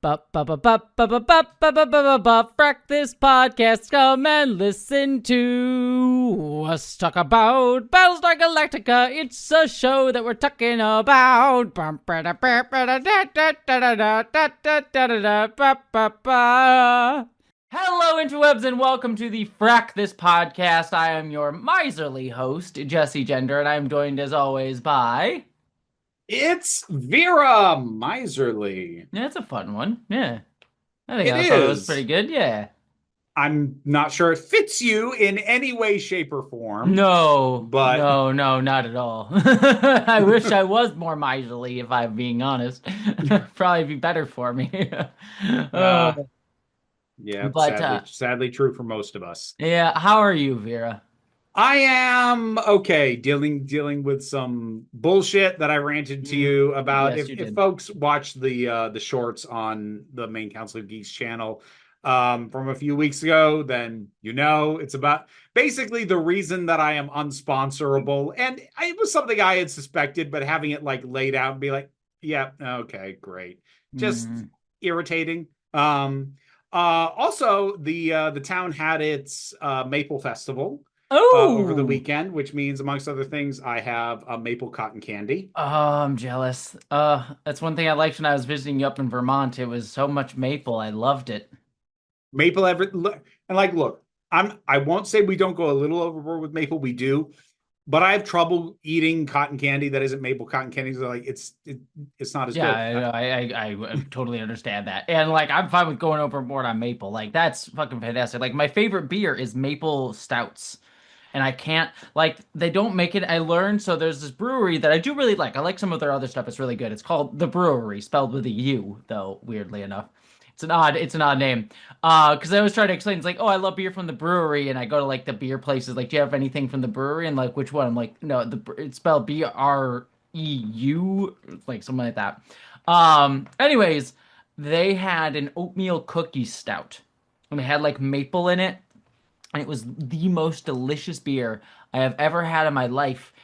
Frak, this podcast, come and listen to us talk about Battlestar Galactica. It's a show that we're talking about. Hello, interwebs, and welcome to the Frak, this podcast. I am your miserly host, Jesse Gender, and I'm joined as always by... It's Vera Miserly. Yeah, it's a fun one. Yeah. I thought it was pretty good. Yeah. I'm not sure it fits you in any way, shape, or form. No, but no, not at all. I wish I was more miserly, if I'm being honest. Probably be better for me. Yeah, But sadly true for most of us. yeah, how are you, Vera? I am okay, dealing with some bullshit that I ranted to you about. Yes, If folks watch the shorts on the main Council of Geeks channel from a few weeks ago, then it's about basically the reason that I am unsponsorable, and it was something I had suspected, but having it like laid out and be like, yeah, okay, great, just irritating. Also, the town had its Maple Festival over the weekend, which means, amongst other things, I have a maple cotton candy. Oh, I'm jealous. That's one thing I liked when I was visiting you up in Vermont. It was so much maple. I loved it. Maple look, I won't say we don't go a little overboard with maple. We do, but I have trouble eating cotton candy that isn't maple cotton candy. So like it's not as good. Yeah, I totally understand that. And like I'm fine with going overboard on maple. Like that's fucking fantastic. Like my favorite beer is maple stouts. And I can't, like, they don't make it. I learned, so there's this brewery that I do really like. I like some of their other stuff. It's really good. It's called The Brewery, spelled with a U, though, weirdly enough. It's an odd name. Because I always try to explain, it's like, oh, I love beer from the brewery, and I go to, like, the beer places, like, do you have anything from the brewery? And, like, which one? I'm like, no, it's spelled B-R-E-U, like, something like that. Anyways, they had an oatmeal cookie stout. And they had, like, maple in it. And it was the most delicious beer I have ever had in my life.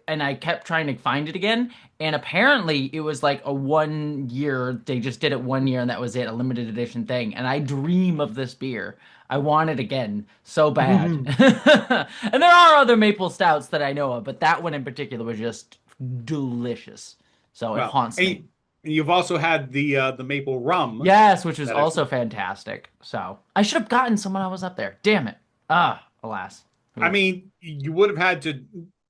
And I kept trying to find it again. And apparently it was like a 1 year. They just did it 1 year and that was it, a limited edition thing. And I dream of this beer. I want it again so bad. And there are other maple stouts that I know of, but that one in particular was just delicious. So it haunts me. You've also had the maple rum. Yes, which was also fantastic. So I should have gotten some when I was up there. Damn it. Alas. I mean, you would have had to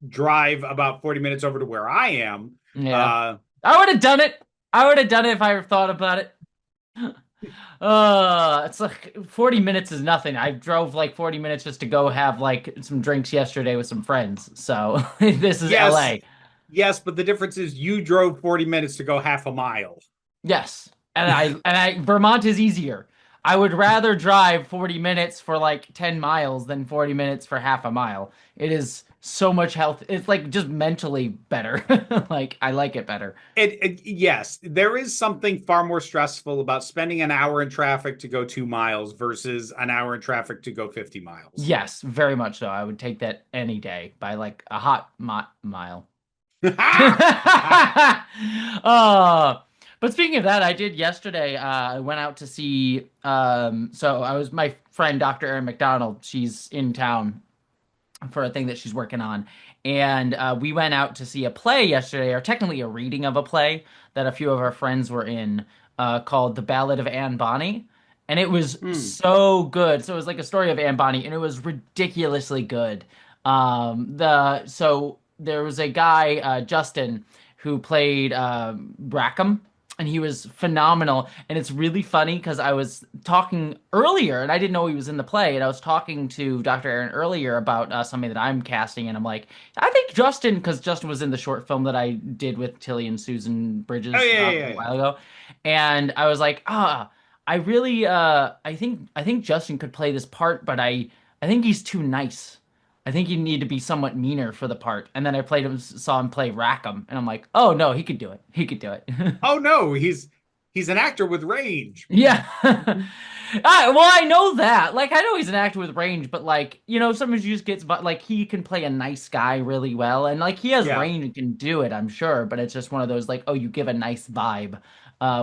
drive about 40 minutes over to where I am. Yeah. I would have done it. I would have done it if I thought about it. It's like 40 minutes is nothing. I drove like 40 minutes just to go have like some drinks yesterday with some friends. So this is LA. Yes, but the difference is you drove 40 minutes to go half a mile. Yes. And Vermont is easier. I would rather drive 40 minutes for like 10 miles than 40 minutes for half a mile. It is so much health. It's like just mentally better. Like I like it better. Yes, there is something far more stressful about spending an hour in traffic to go 2 miles versus an hour in traffic to go 50 miles. Yes, very much so. I would take that any day by like a hot mile. But speaking of that, I did yesterday. I went out to see. So I was my friend Dr. Erin McDonald. She's in town for a thing that she's working on, and we went out to see a play yesterday, or technically a reading of a play that a few of our friends were in, called "The Ballad of Anne Bonny," and it was so good. So it was like a story of Anne Bonny, and it was ridiculously good. So there was a guy, Justin, who played Rackham. And he was phenomenal. And it's really funny because I was talking earlier and I didn't know he was in the play. And I was talking to Dr. Aaron earlier about something that I'm casting. And I'm like, I think Justin, because Justin was in the short film that I did with Tilly and Susan Bridges a while ago. And I was like, I really, I think Justin could play this part, but I think he's too nice. I think you need to be somewhat meaner for the part. And then I saw him play Rackham, and I'm like, oh no, he could do it. He could do it. Oh no, he's an actor with range. Yeah. I know that. Like, I know he's an actor with range, but like, sometimes you just get, but like, he can play a nice guy really well, and like, he has range and can do it, I'm sure. But it's just one of those like, oh, you give a nice vibe.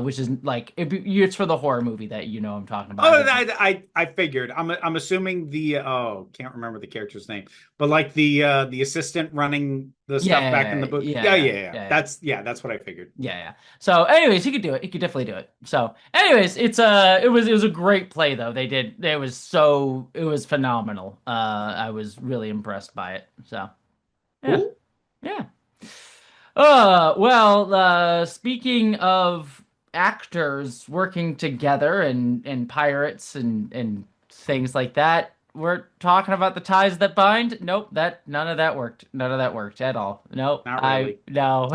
which is like it's for the horror movie that you know I'm talking about. I Oh, think. I figured. I'm assuming the can't remember the character's name, but like the assistant running the stuff back in Yeah, the book. yeah, Yeah, yeah, yeah, yeah. yeah, That's what I figured. yeah, yeah. So, anyways, he could do it. He could definitely do it. So, anyways, it was a great play though. It was phenomenal. I was really impressed by it. So, yeah, Cool. yeah. Speaking of actors working together and pirates and things like that, we're talking about the ties that bind. Nope, that none of that worked. None of that worked at all. Nope, Not really. no.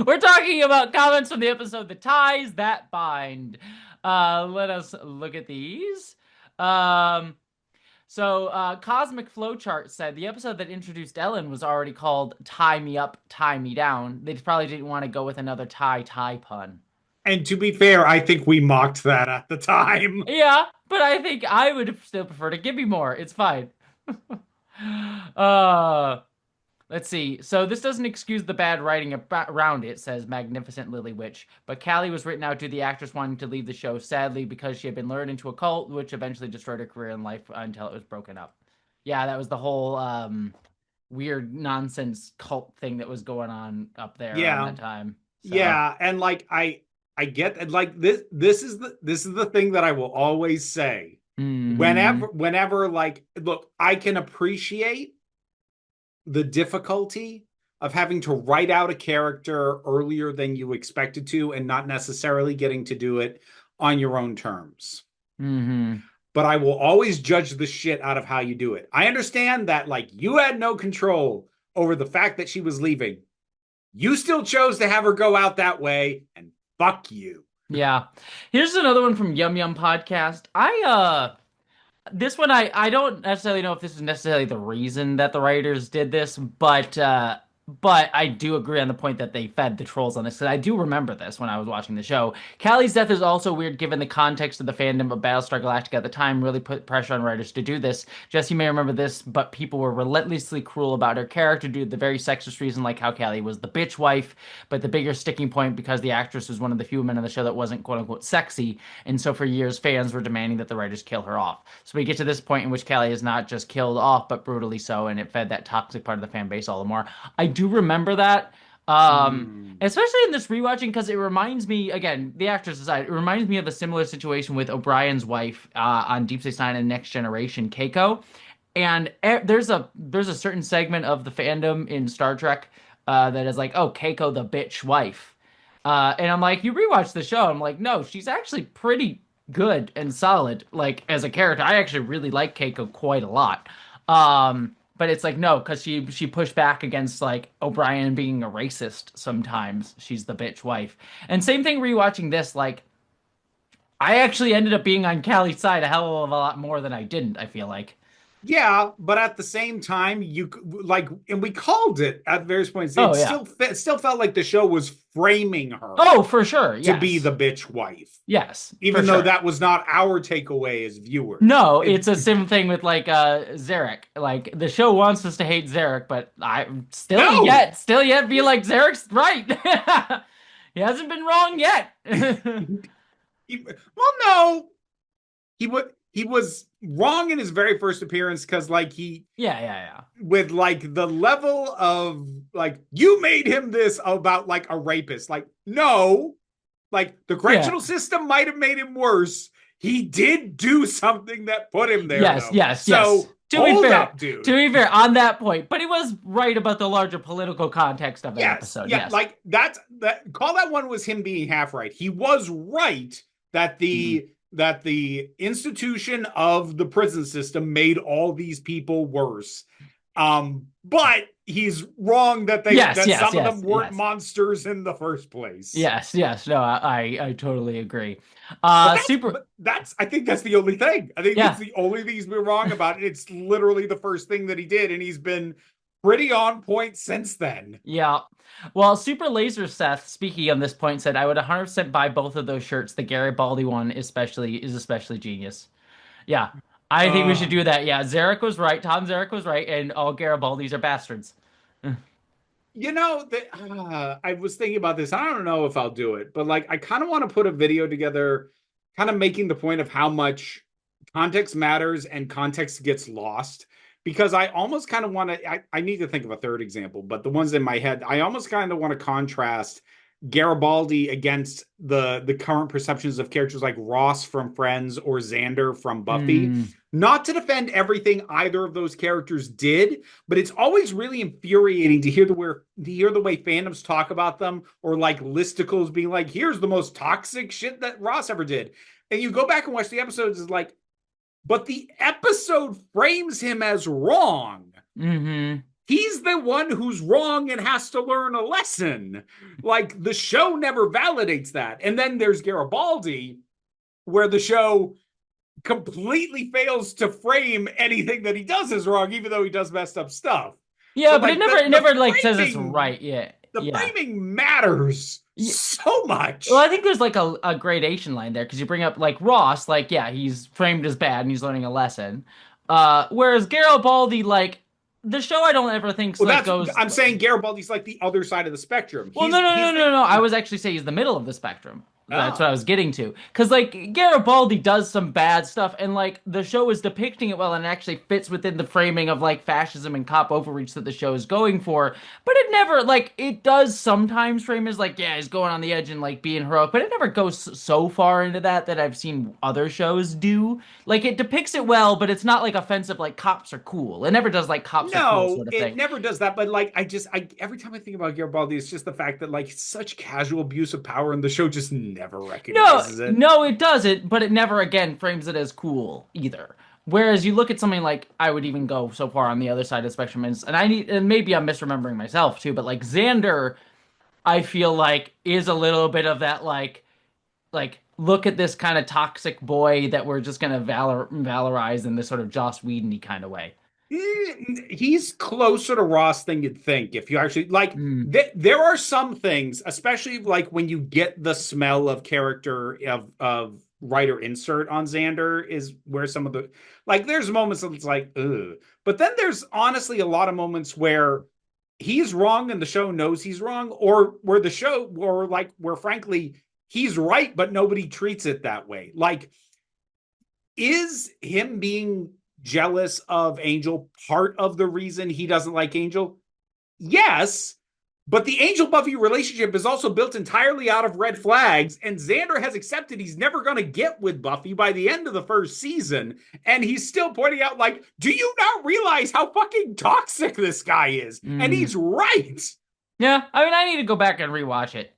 We're talking about comments from the episode The Ties That Bind. Let us look at these. Um Cosmic Flowchart said the episode that introduced Ellen was already called Tie Me Up, Tie Me Down. They probably didn't want to go with another tie pun. And to be fair, I think we mocked that at the time. Yeah, but I think I would still prefer to give me more. It's fine. uh, let's see. So this doesn't excuse the bad writing around it, says Magnificent Lily Witch. But Callie was written out due to the actress wanting to leave the show, sadly, because she had been lured into a cult, which eventually destroyed her career and life until it was broken up. Yeah, that was the whole weird nonsense cult thing that was going on up there around Yeah, that time. So, yeah, and like I get and like this is the thing that I will always say. hmm Whenever like look, I can appreciate the difficulty of having to write out a character earlier than you expected to and not necessarily getting to do it on your own terms. hmm But I will always judge the shit out of how you do it. I understand that like you had no control over the fact that she was leaving. You still chose to have her go out that way, and fuck you. Yeah. Here's another one from Yum Yum Podcast. This one I don't necessarily know if this is necessarily the reason that the writers did this, but I do agree on the point that they fed the trolls on this because I do remember this when I was watching the show. Callie's death is also weird given the context of the fandom of Battlestar Galactica at the time really put pressure on writers to do this. Jesse may remember this, but people were relentlessly cruel about her character due to the very sexist reason like how Callie was the bitch wife, but the bigger sticking point because the actress was one of the few women on the show that wasn't quote unquote sexy, and so for years fans were demanding that the writers kill her off. So we get to this point in which Callie is not just killed off, but brutally so, and it fed that toxic part of the fan base all the more. I do remember that. Mm. Especially in this rewatching because it reminds me again, the actress aside, it reminds me of a similar situation with O'Brien's wife on Deep Space Nine and Next Generation, Keiko. And there's a certain segment of the fandom in Star Trek that is like, oh, Keiko the bitch wife. And I'm like, you rewatch the show. I'm like, no, she's actually pretty good and solid, like as a character. I actually really like Keiko quite a lot. But it's like no, because she pushed back against like O'Brien being a racist. Sometimes she's the bitch wife, and same thing rewatching this. Like I actually ended up being on Callie's side a hell of a lot more than I didn't. I feel like. Yeah, but at the same time, like, and we called it at various points. Oh yeah. It still felt like the show was framing her Oh, for sure. to be Yes. the bitch wife, Yes, for even though sure. that was not our takeaway as viewers. No, it's a same thing with like Zarek. Like the show wants us to hate Zarek, but I No, still yet be like Zarek's right. He hasn't been wrong yet. well, no, he was wrong in his very first appearance because like he Yeah, yeah, with like the level of like you made him this about like a rapist. Like no, like the yeah. correctional system might have made him worse. He did do something that put him there Yes, though. yes, yes. So hold up, To dude. be fair, on that point, but he was right about the larger political context of that Yes, episode. yeah, Yes. like that call that one was him being half right. He was right that Mhm. the institution of the prison system made all these people worse. But he's wrong that Yes, that yes, some of yes, them weren't yes. monsters in the first place. Yes, yes. No, I totally agree. But Super. that's I think that's the only thing. I think it's Yeah, the only thing he's been wrong about. It's literally the first thing that he did, and he's been pretty on point since then. yeah. Well, Super Laser Seth, speaking on this point, said I would 100% buy both of those shirts. The Garibaldi one especially genius. Yeah, I think we should Uh do that. Yeah, Zarek was right. Tom Zarek was right, and all Garibaldis are bastards. I was thinking about this. I don't know if I'll do it, but like I kind of want to put a video together, kind of making the point of how much context matters and context gets lost. Because I almost kind of want to, I need to think of a third example, but the ones in my head, I almost kind of want to contrast Garibaldi against the current perceptions of characters like Ross from Friends or Xander from Buffy. Mm, Not to defend everything either of those characters did, but it's always really infuriating to hear the way fandoms talk about them, or like listicles being like, "Here's the most toxic shit that Ross ever did," and you go back and watch the episodes, is like, but the episode frames him as wrong. hmm He's the one who's wrong and has to learn a lesson. Like the show never validates that. And then there's Garibaldi, where the show completely fails to frame anything that he does as wrong, even though he does messed up stuff. Yeah, So but like it the never like says it's framing, right. Yeah, the yeah. framing matters so Well, I much. think there's like a gradation line there because you bring up like Ross, like yeah, he's framed as bad and he's learning a lesson. Whereas Garibaldi, like the show, I don't ever think Well, like that's goes. I'm saying Garibaldi's like the other side of the spectrum. Well, no, He's no, he's no, the no, no. I was actually saying he's the middle of the spectrum. That's what I oh was getting to. Because, like, Garibaldi does some bad stuff, and, like, the show is depicting it well, and it actually fits within the framing of, like, fascism and cop overreach that the show is going for. But it never, like, it does sometimes frame as, like, yeah, he's going on the edge and, like, being heroic, but it never goes so far into that I've seen other shows do. Like, it depicts it well, but it's not, like, offensive, like, cops are cool. It never does, like, cops are cool no, sort of it thing. never does that. But like, I every time I think about Garibaldi, it's just the fact that like such casual abuse of power, and the show just never No, recognizes it. no, it doesn't, but it never again frames it as cool either. Whereas you look at something like I would even go so far on the other side of the spectrum and maybe I'm misremembering myself too, but like Xander, I feel like is a little bit of that like look at this kind of toxic boy that we're just gonna valorize in this sort of Joss Whedon-y kind of way. He's closer to Ross than you'd think. If you actually like, Mm, there are some things, especially like when you get the smell of character of writer insert on Xander, is where some of the like. There's moments that it's like, ugh. But then there's honestly a lot of moments where he's wrong and the show knows he's wrong, or where the show, or like where frankly he's right, but nobody treats it that way. Like, is him being jealous of Angel part of the reason he doesn't like Angel? Yes, but the Angel Buffy relationship is also built entirely out of red flags, and Xander has accepted he's never going to get with Buffy by the end of the first season, and he's still pointing out, like, do you not realize how fucking toxic this guy is? And mm. he's right. Yeah, I mean I need to go back and rewatch it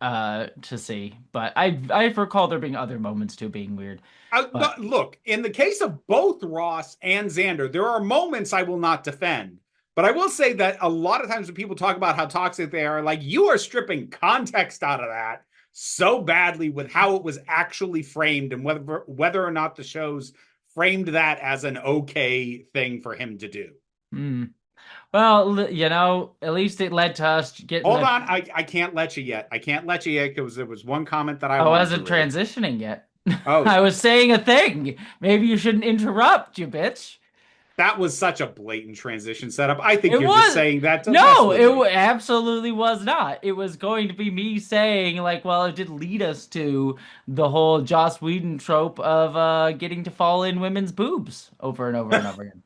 to see, but I recall there being other moments too being weird. But Look, in the case of both Ross and Xander, there are moments I will not defend. But I will say that a lot of times when people talk about how toxic they are, like, you are stripping context out of that so badly with how it was actually framed, and whether or not the shows framed that as an okay thing for him to do. mm. Well, you know, at least it led to us getting Hold the. on, I can't let you yet. I can't let you yet because there was one comment that I I wanted to wasn't read. transitioning yet. Oh, I was saying a thing. Maybe you shouldn't interrupt, you bitch. that was such a blatant transition setup. I think It you're just was saying that to mess no, with me. absolutely was not. It was going to be me saying like, well, it did lead us to the whole Joss Whedon trope of getting to fall in women's boobs over and over and over again.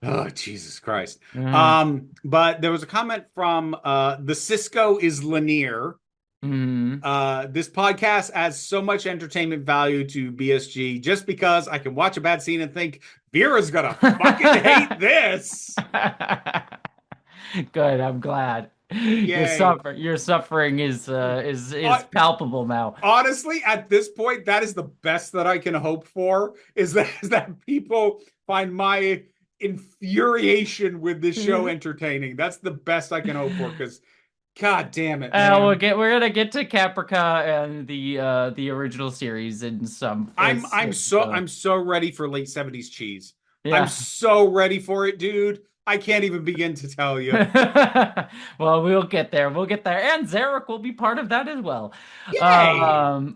Oh, Jesus Christ. Uh, But there was a comment from the Cisco is Lanier. mm. This podcast adds so much entertainment value to BSG just because I can watch a bad scene and think Vera's gonna fucking hate this. Good, I'm glad. Yay. Your suffering is Uh, palpable now. Honestly, at this point, that is the best that I can hope for, is that people find my infuriation with this show entertaining. That's the best I can hope for, because God damn it, man. We're gonna get to Caprica and the original series in some I'm I'm so so I'm so ready for late 70s cheese. I'm yeah. so ready for it, dude. I can't even begin to tell you. Well, we'll get there. We'll get there. And Zarek will be part of that as well. Yay!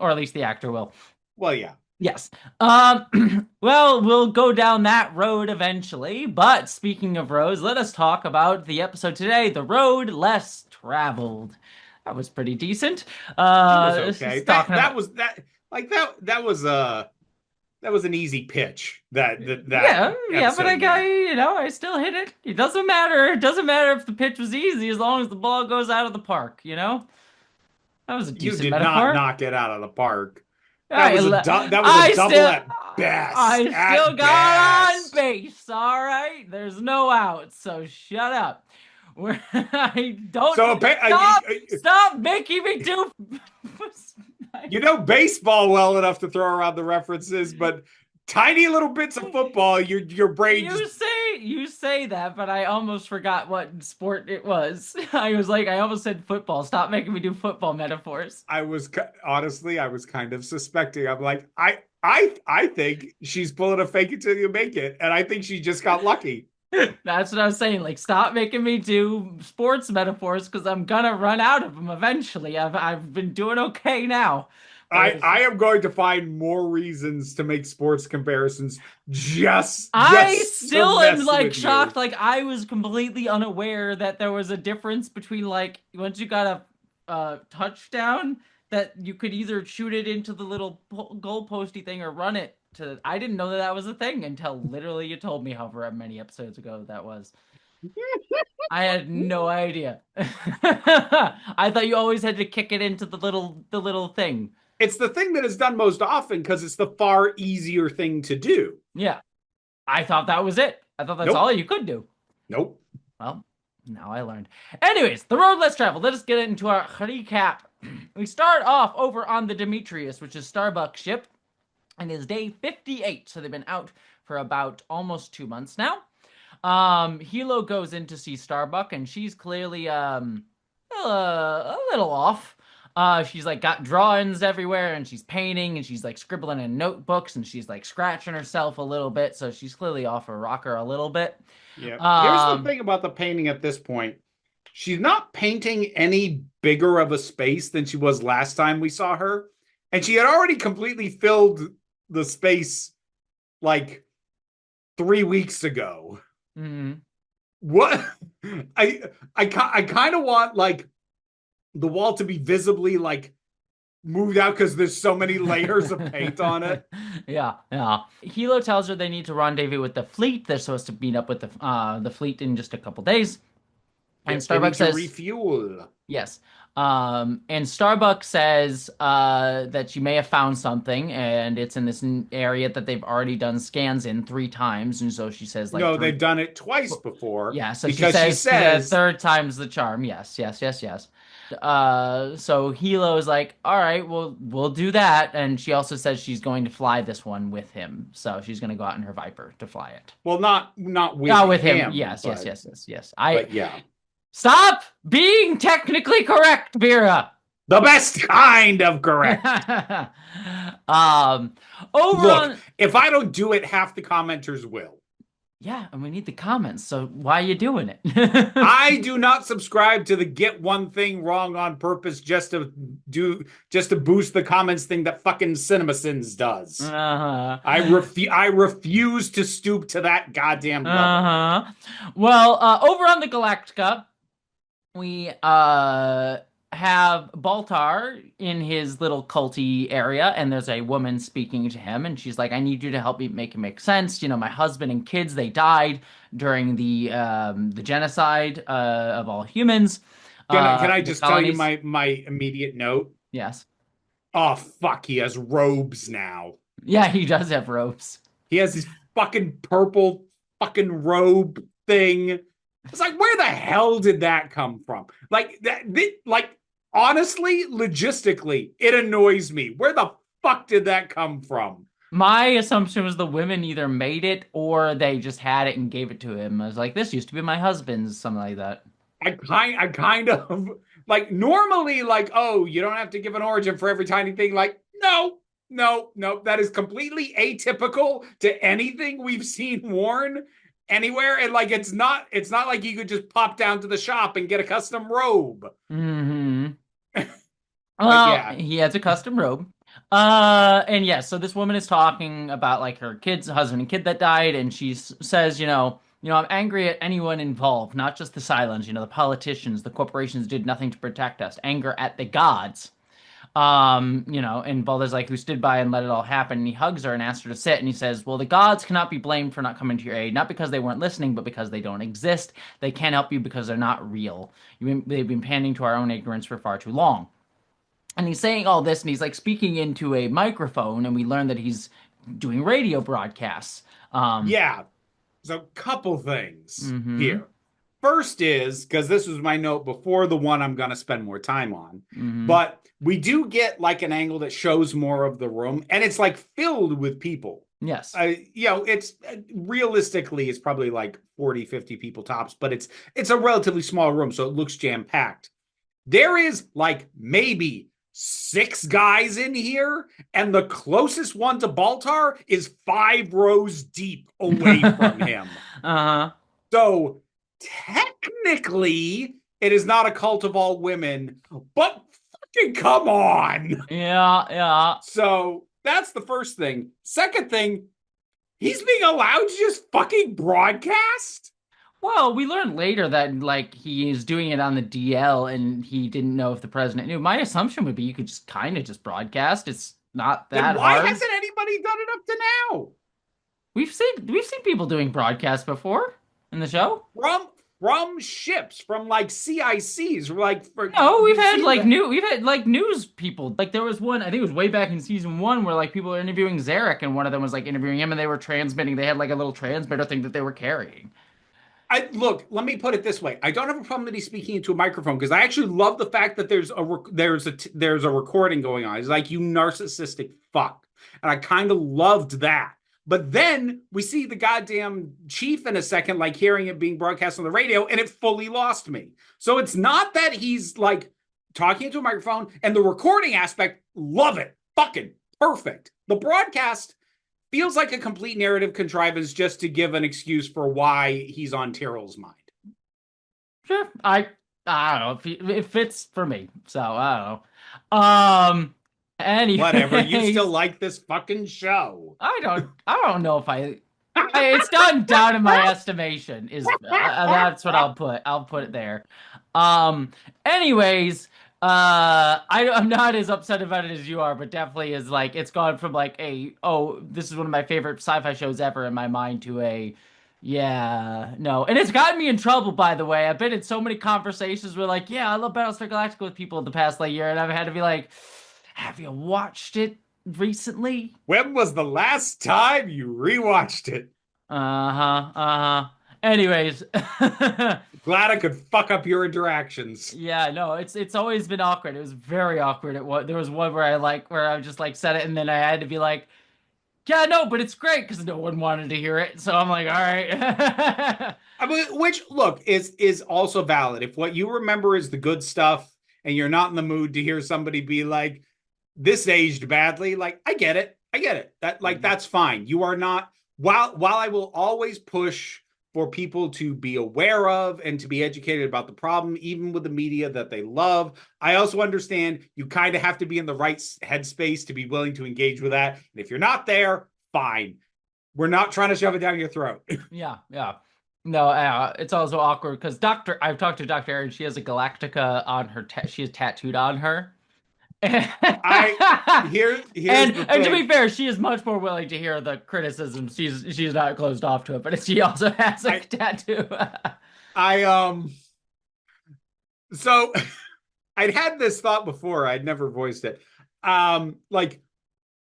Or at least the actor will. Well, yeah. Yes. Well, we'll go down that road eventually. But speaking of roads, let us talk about the episode today, The Road Less Traveled. That was pretty decent. That was This okay. is talking That about, was that like that was an easy pitch that yeah, but episode made. I still hit it. It doesn't matter. It doesn't matter if the pitch was easy as long as the ball goes out of the park, you know? That was a You decent did not metaphor. knock it out of the park. I, That was a I double still, at best. I still At got on best. base. All right, there's no outs, so shut up. I don't So stop making me do. you know baseball well enough to throw around the references, but tiny little bits of football, your brain just You say that, but I almost forgot what sport it was. I was like, I almost said football. Stop making me do football metaphors. I was honestly, I was kind of suspecting. I'm like, I think she's pulling a fake it till you make it, and I think she just got lucky. That's what I was saying. Like, stop making me do sports metaphors because I'm gonna run out of them eventually. I've been doing okay now, but I am going to find more reasons to make sports comparisons I just to still am mess like with shocked. you. Like, I was completely unaware that there was a difference between like once you got a touchdown that you could either shoot it into the little goal posty thing or run it to. I didn't know that that was a thing until literally you told me however many episodes ago that was. I had no idea. I thought you always had to kick it into the little thing. It's the thing that is done most often because it's the far easier thing to do. Yeah, I thought that was it. I thought that's all Nope. you could do. Nope. Well, now I learned. Anyways, the road less traveled. Let us get into our recap. We start off over on the Demetrius, which is Starbuck's ship, and it's day 58. So they've been out for about almost 2 months now. Hilo goes in to see Starbuck, and she's clearly a little off. She's like got drawings everywhere, and she's painting, and she's like scribbling in notebooks, and she's like scratching herself a little bit. So she's clearly off her rocker a little bit. Yeah. Here's the Um, thing about the painting at this point. She's not painting any bigger of a space than she was last time we saw her. And she had already completely filled the space like 3 weeks ago. mhm. What I kind of want like the wall to be visibly like moved out because there's so many layers of paint on it. Yeah, yeah. Hilo tells her they need to rendezvous with the fleet. They're supposed to meet up with the fleet in just a couple days. And Yep, they Starbucks need to says refuel. yes. And Starbucks says that she may have found something, and it's in this area that they've already done scans in 3 times. And so she says like No, three. they've done it twice before Yeah, so she because she says the says, third time's the charm. Yes, yes, yes, yes. So Hilo is like, all right, we'll do that. And she also says she's going to fly this one with him. So she's going to go out in her Viper to fly it. well, not with Yeah, with him. him, Yes, yes, yes, yes, yes. I but yeah, stop being technically correct, Vera. the best kind of correct. um, over Look, on if I don't do it, half the commenters will. yeah, and we need the comments. So why are you doing it? I do not subscribe to the get one thing wrong on purpose just to boost the comments thing that fucking CinemaSins does. Uh-huh. I refuse to stoop to that goddamn level. Uh-huh. Well, over on the Galactica, we have Baltar in his little culty area, and there's a woman speaking to him, and she's like, I need you to help me make it make sense. You know, my husband and kids, they died during the genocide of all humans. Can I The just tell you colonies. my immediate note? Yes. Oh fuck, he has robes now. Yeah, he does have ropes. He has his fucking purple fucking robe thing. It's like, where the hell did that come from? Like like honestly, logistically, it annoys me. Where the fuck did that come from? My assumption was the women either made it or they just had it and gave it to him. I was like, this used to be my husband's, something like that. I kind of like normally like, oh, you don't have to give an origin for every tiny thing. Like, no, no, no, that is completely atypical to anything we've seen worn anywhere. And like it's not like you could just pop down to the shop and get a custom robe. Mm-hmm. But Well, yeah, he has a custom robe. And yeah, so this woman is talking about like her kids, husband and kid that died, and she says, I'm angry at anyone involved, not just the Cylons, the politicians, the corporations did nothing to protect us. Anger at the gods. And Balder's like, who stood by and let it all happen, and he hugs her and asks her to sit, and he says, well, the gods cannot be blamed for not coming to your aid, not because they weren't listening, but because they don't exist. They can't help you because they're not real. They've been pandering to our own ignorance for far too long. And he's saying all this, and he's like speaking into a microphone, and we learn that he's doing radio broadcasts. Um, Yeah. So, couple things mm-hmm, here. First is because this was my note before the one I'm going to spend more time on, mm-hmm, but we do get like an angle that shows more of the room, and it's like filled with people. yes. It's realistically it's probably like 40, 50 people tops, but it's a relatively small room, so it looks jam packed. There is like maybe 6 guys in here, and the closest one to Baltar is 5 rows deep away from him. Uh-huh. So technically, it is not a cult of all women, but fucking come on. Yeah, yeah. So that's the first thing. Second thing, he's being allowed to just fucking broadcast? Well, we learned later that like he is doing it on the DL and he didn't know if the president knew. My assumption would be you could just kind of just broadcast. It's not Then that why hard. hasn't anybody done it up to now? We've seen people doing broadcasts before in the show. From ships, from like CICs, like No, we've seen that. we've had like news people. Like there was one, I think it was way back in season one where like people were interviewing Zarek and one of them was like interviewing him and they were transmitting. They had like a little transmitter thing that they were carrying. I look. Let me put it this way: I don't have a problem that he's speaking into a microphone because I actually love the fact that there's a recording going on. It's like you narcissistic fuck, and I kind of loved that. But then we see the goddamn chief in a second, like hearing it being broadcast on the radio, and it fully lost me. So it's not that he's like talking into a microphone, and the recording aspect, love it, fucking perfect. The broadcast feels like a complete narrative contrivance just to give an excuse for why he's on Tyrrell's mind. Sure, I don't know if it fits for me. So I don't know. Whatever. You still Anyways, like this fucking show. I don't know if it's gone down in my estimation. That's what I'll put it there. Um. Anyways, I'm not as upset about it as you are, but definitely is like it's gone from like this is one of my favorite sci-fi shows ever in my mind to yeah, no. And it's gotten me in trouble, by the way. I've been in so many conversations where like, yeah, I love Battlestar Galactica with people in the past like year, and I've had to be like, have you watched it recently? When was the last time you rewatched it? Uh-huh, uh-huh. Anyways, Glad I could fuck up your interactions. yeah, no, it's always been awkward. It was very awkward. There was one where I just like said it and then I had to be like, yeah, no, but it's great because no one wanted to hear it. So I'm like, all right. I mean, which look is also valid. If what you remember is the good stuff and you're not in the mood to hear somebody be like, this aged badly, like I get it. I get it. That like that's fine. You are not while I will always push for people to be aware of and to be educated about the problem, even with the media that they love. I also understand you kind of have to be in the right headspace to be willing to engage with that. And if you're not there, fine. We're not trying to shove it down your throat. Yeah, yeah. No, it's also awkward because I've talked to Dr. Erin. She has a Galactica on her. She is tattooed on her. and I here's the and to be thing. fair, she is much more willing to hear the criticism. She's not closed off to it, but she also has a I tattoo. I so I'd had this thought before. I'd never voiced it. Like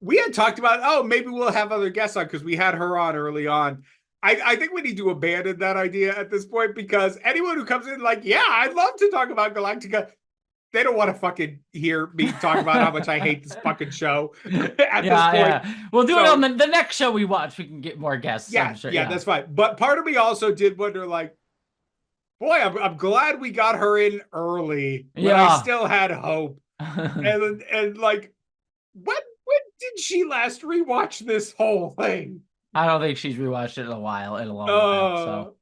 we had talked about, oh, maybe we'll have other guests on because we had her on early on. I think we need to abandon that idea at this point because anyone who comes in like, yeah, I'd love to talk about Galactica, they don't want to fucking hear me talk about how much I hate this fucking show at this Yeah, point. yeah. We'll do it on So the next show we watch. We can get more guests, I'm yeah, sure. yeah, Yeah. that's fine. But part of me also did wonder, like, boy, I'm glad we got her in early when I Yeah. still had hope. And like, when did she last rewatch this whole thing? I don't think she's rewatched it in a while, in a long while. Uh, So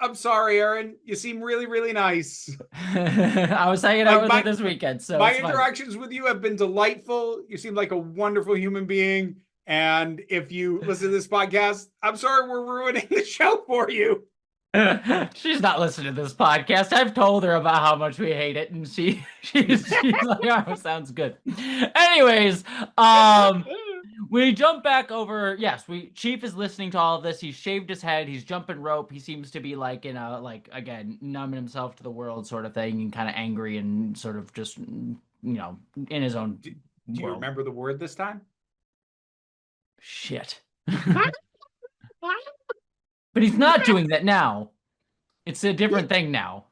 I'm sorry, Aaron. You seem really, really nice. I was hanging out Like with her this weekend, so my it's fine. interactions with you have been delightful. You seem like a wonderful human being. And if you listen to this podcast, I'm sorry we're ruining the show for you. She's not listening to this podcast. I've told her about how much we hate it, and she's like, "Oh, sounds good." Anyways, um, we jump back over. Yes, we Chief is listening to all of this. He's shaved his head. He's jumping rope. He seems to be like in a like again numbing himself to the world sort of thing, and kind of angry and sort of just in his own Do you world. remember the word this time? Shit. But he's not doing that now. It's a different thing now.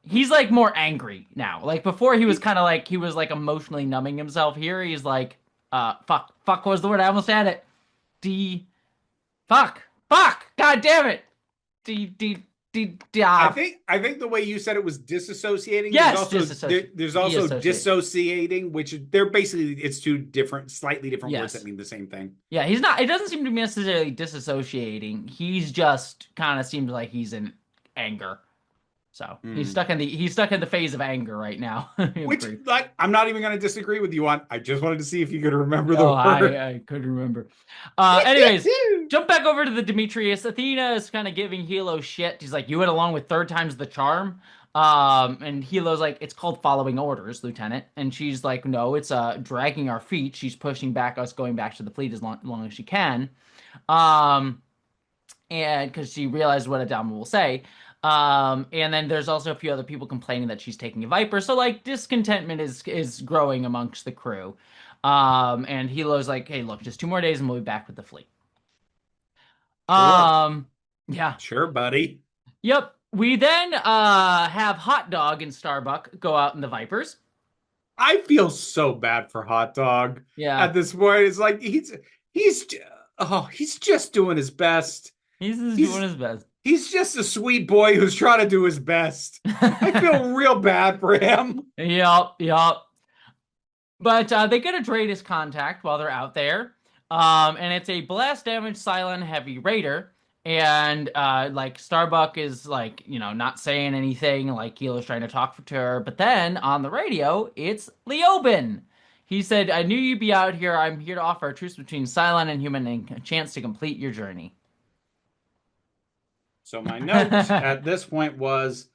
He's like more angry now. Like before he was kind of like he was like emotionally numbing himself. Here he's like fuck was the word? I almost had it. D fuck. Fuck. God damn it. I Ah. think I think the way you said it was disassociating. Yes, disassociate. There's also Deassociate. dissociating, which they're basically it's two different, slightly different words that Yes. mean the same thing. Yeah, he's not it doesn't seem to be necessarily disassociating. He's just kind of seems like he's in anger. So Mm. he's stuck in the phase of anger right now. Which, like, I'm not even going to disagree with you on. I just wanted to see if you could remember Oh, the word. I couldn't remember. Anyways, jump back over to the Demetrius. Athena is kind of giving Hilo shit. He's like, "You went along with third time's the charm." And Hilo's like, "It's called following orders, Lieutenant." And she's like, "No, it's dragging our feet." She's pushing back us going back to the fleet as long as she can. Um, and because she realized what Adama will say. And then there's also a few other people complaining that she's taking a Viper. So like discontentment is growing amongst the crew. And Hilo's like, "Hey, look, just 2 more days and we'll be back with the fleet." Sure. Um, yeah. Sure, buddy. Yep. We then have Hot Dog and Starbuck go out in the Vipers. I feel so bad for Hot Dog Yeah. at this point. It's like he's he's just doing his best. He's just doing He's his best. he's just a sweet boy who's trying to do his best. I feel real bad for him. Yep, yep. But they get a Dratus contact while they're out there. And it's a blast damage Cylon heavy raider. And like Starbuck is like, not saying anything, like Kilo's trying to talk to her. But then on the radio, it's Leoben. He said, "I knew you'd be out here. I'm here to offer a truce between Cylon and human and a chance to complete your journey." So my note at this point was,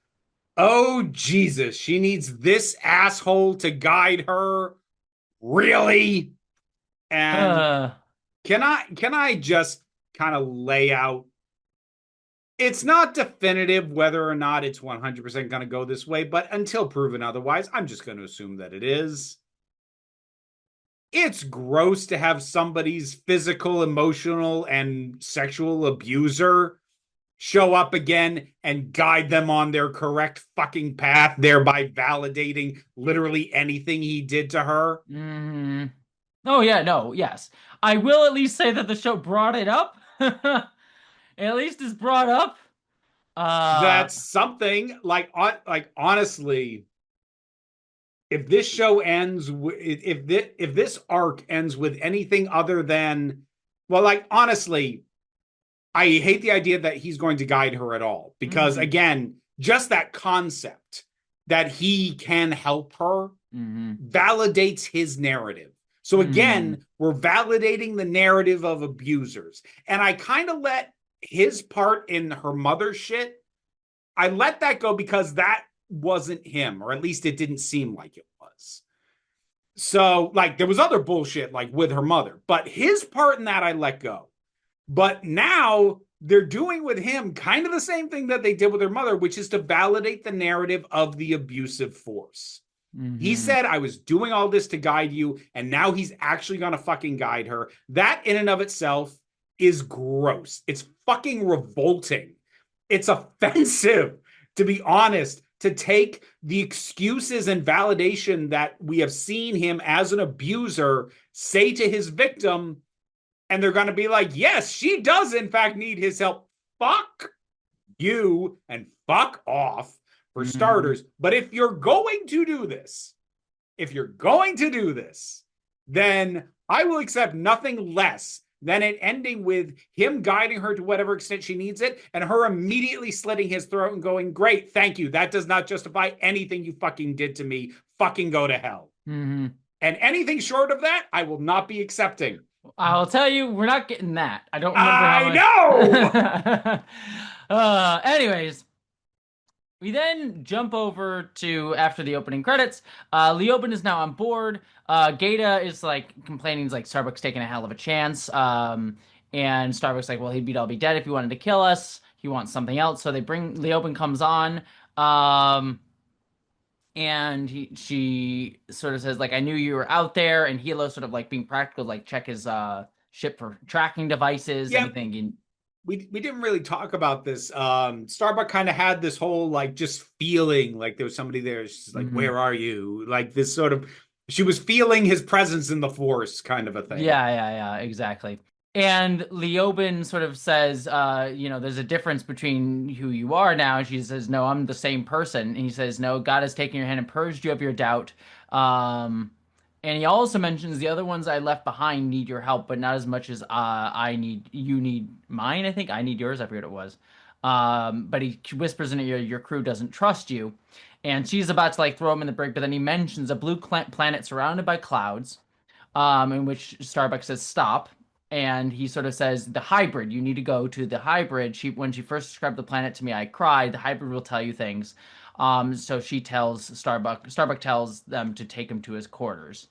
"Oh Jesus, she needs this asshole to guide her." Really? And uh, can I just kind of lay out, it's not definitive whether or not it's 100% going to go this way, but until proven otherwise, I'm just going to assume that it is. It's gross to have somebody's physical, emotional, and sexual abuser show up again and guide them on their correct fucking path, thereby validating literally anything he did to her. hmm Oh yeah, no, yes. I will at least say that the show brought it up. At least it's brought up. Uh, That's something. Like honestly, if this show ends, if this arc ends with anything other than, well, like honestly, I hate the idea that he's going to guide her at all, because mhm, again, just that concept that he can help her mhm, validates his narrative. So mhm, again, we're validating the narrative of abusers. And I kind of let his part in her mother shit, I let that go because that wasn't him, or at least it didn't seem like it was. So, like, there was other bullshit, like with her mother, but his part in that I let go. But now they're doing with him kind of the same thing that they did with her mother, which is to validate the narrative of the abusive force. He mhm, said, "I was doing all this to guide you," and now he's actually going to fucking guide her. That in and of itself is gross. It's fucking revolting. It's offensive, to be honest, to take the excuses and validation that we have seen him as an abuser say to his victim, and they're going to be like, "Yes, she does in fact need his help." Fuck you and fuck off, for mhm. starters. But if you're going to do this, if you're going to do this, then I will accept nothing less then it ending with him guiding her to whatever extent she needs it, and her immediately slitting his throat and going, "Great, thank you. That does not justify anything you fucking did to me. Fucking go to hell." Hmm. And anything short of that, I will not be accepting. I'll tell you, we're not getting that. I don't remember how I know. much. Anyways, we then jump over to after the opening credits. Leoben is now on board. Gata is like complaining, he's like Starbuck's taking a hell of a chance. And Starbuck's like, well, he'd all be dead if he wanted to kill us. He wants something else. So they bring Leoben comes on. And she sort of says like, I knew you were out there. And Hilo sort of like being practical, like check his ship for tracking devices, Yeah, anything. we didn't really talk about this. Starbuck kind of had this whole like just feeling like there was somebody there. She's like, Mhm. "Where are you?" Like this sort of. She was feeling his presence in the force, kind of a thing. Yeah, exactly. And Leoben sort of says, there's a difference between who you are now. And she says, no, I'm the same person. And he says, no, God has taken your hand and purged you of your doubt. Um, and he also mentions the other ones I left behind need your help, but not as much as you need mine. I think I need yours. I forget what it was. But he whispers in her ear, your crew doesn't trust you. And she's about to like throw him in the brig, but then he mentions a blue planet surrounded by clouds, in which Starbucks says stop, and he sort of says the hybrid. You need to go to the hybrid. When she first described the planet to me, I cried. The hybrid will tell you things. So she tells Starbuck. Starbuck tells them to take him to his quarters.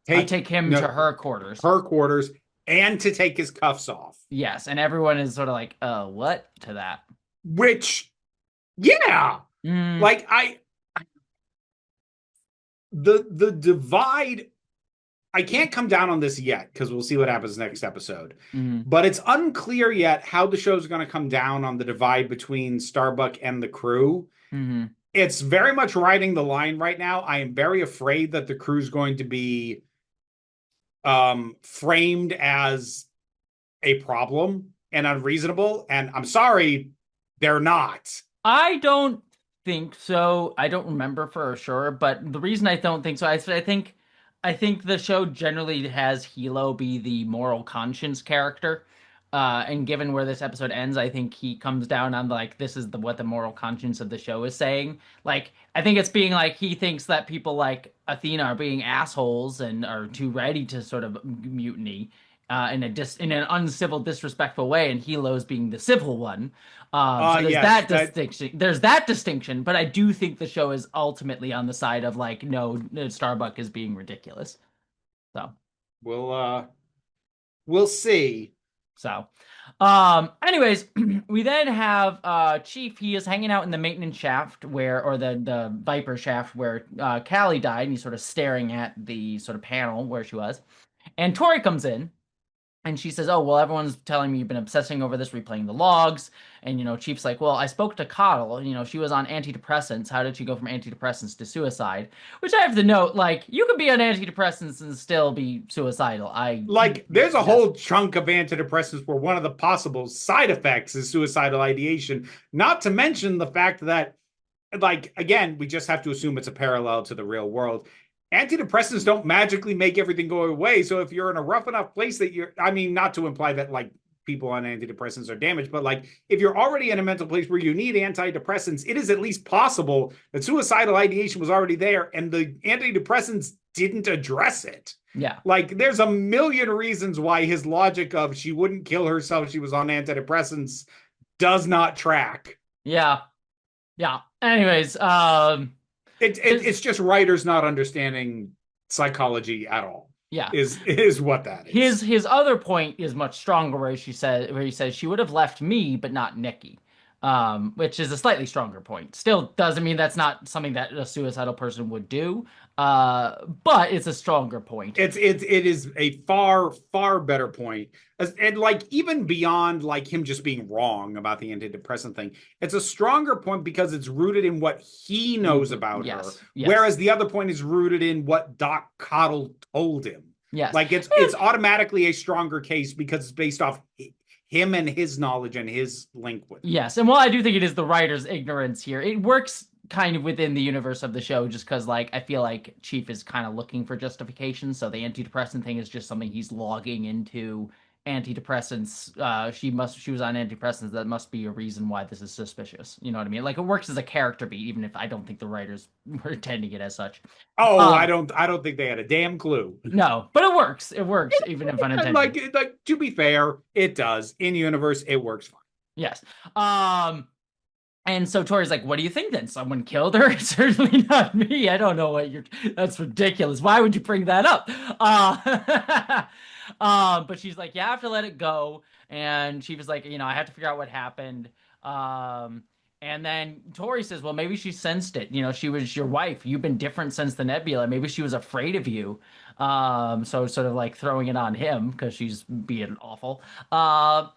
Take Take him to no her quarters. her quarters and to take his cuffs off. Yes, and everyone is sort of like, what to that? Which, yeah, Mm, like the divide. I can't come down on this yet because we'll see what happens next episode. mm, But it's unclear yet how the show's going to come down on the divide between Starbuck and the crew. mm, It's very much riding the line right now. I am very afraid that the crew's going to be framed as a problem and unreasonable. And I'm sorry, they're not. I don't think so. I don't remember for sure, but the reason I don't think so, I think the show generally has Hilo be the moral conscience character. And given where this episode ends, I think he comes down on like this is what the moral conscience of the show is saying. Like I think it's being like he thinks that people like Athena are being assholes and are too ready to sort of mutiny. In an uncivil, disrespectful way, and Hilo's being the civil one. So there's Yes, that that distinction. There's that distinction, but I do think the show is ultimately on the side of like, no, Starbuck is being ridiculous. So, we'll we'll see. so, anyways, we then have Chief. He is hanging out in the maintenance shaft or the Viper shaft where Callie died, and he's sort of staring at the sort of panel where she was. And Tori comes in. And she says, "Oh, well, everyone's telling me you've been obsessing over this, replaying the logs." And, Chief's like, "Well, I spoke to Coddle. She was on antidepressants. How did she go from antidepressants to suicide?" Which I have to note, like, you could be on antidepressants and still be suicidal. Like, there's a Yes. whole chunk of antidepressants where one of the possible side effects is suicidal ideation, not to mention the fact that, like, again, we just have to assume it's a parallel to the real world. Antidepressants don't magically make everything go away. So if you're in a rough enough place that I mean, not to imply that like people on antidepressants are damaged, but like if you're already in a mental place where you need antidepressants, it is at least possible that suicidal ideation was already there and the antidepressants didn't address it. Yeah. Like there's a million reasons why his logic of she wouldn't kill herself if she was on antidepressants does not track. Yeah. Yeah. Anyways, his It's just writers not understanding psychology at all. yeah. Is what that is. His other point is much stronger, where he says she would have left me, but not Nikki, which is a slightly stronger point. Still doesn't mean that's not something that a suicidal person would do, but it's a stronger point. It is a far better point. And like even beyond like him just being wrong about the antidepressant thing, it's a stronger point because it's rooted in what he knows about her, Yes, whereas the other point is rooted in what Doc Coddle told him. yes. Like it's automatically a stronger case because it's based off him and his knowledge and his link with it. Yes, and while I do think it is the writer's ignorance here, it works kind of within the universe of the show just because, like, I feel like Chief is kind of looking for justification, so the antidepressant thing is just something he's logging into antidepressants. She was on antidepressants. That must be a reason why this is suspicious. You know what I mean? Like it works as a character beat, even if I don't think the writers were intending it as such. Oh, Um, I don't think they had a damn clue. no, but it works. It works, even if And unintentional. like to be fair, it does. In universe, it works fine. Yes. And so Tori's like, "What do you think then? Someone killed her? Certainly not me. I don't know what you're. That's ridiculous. Why would you bring that up?" Uh, but she's like, "Yeah, I have to let it go." And she was like, "I have to figure out what happened." Um, and then Tori says, "Well, maybe she sensed it. She was your wife. You've been different since the nebula. Maybe she was afraid of you." So sort of like throwing it on him because she's being awful. Uh,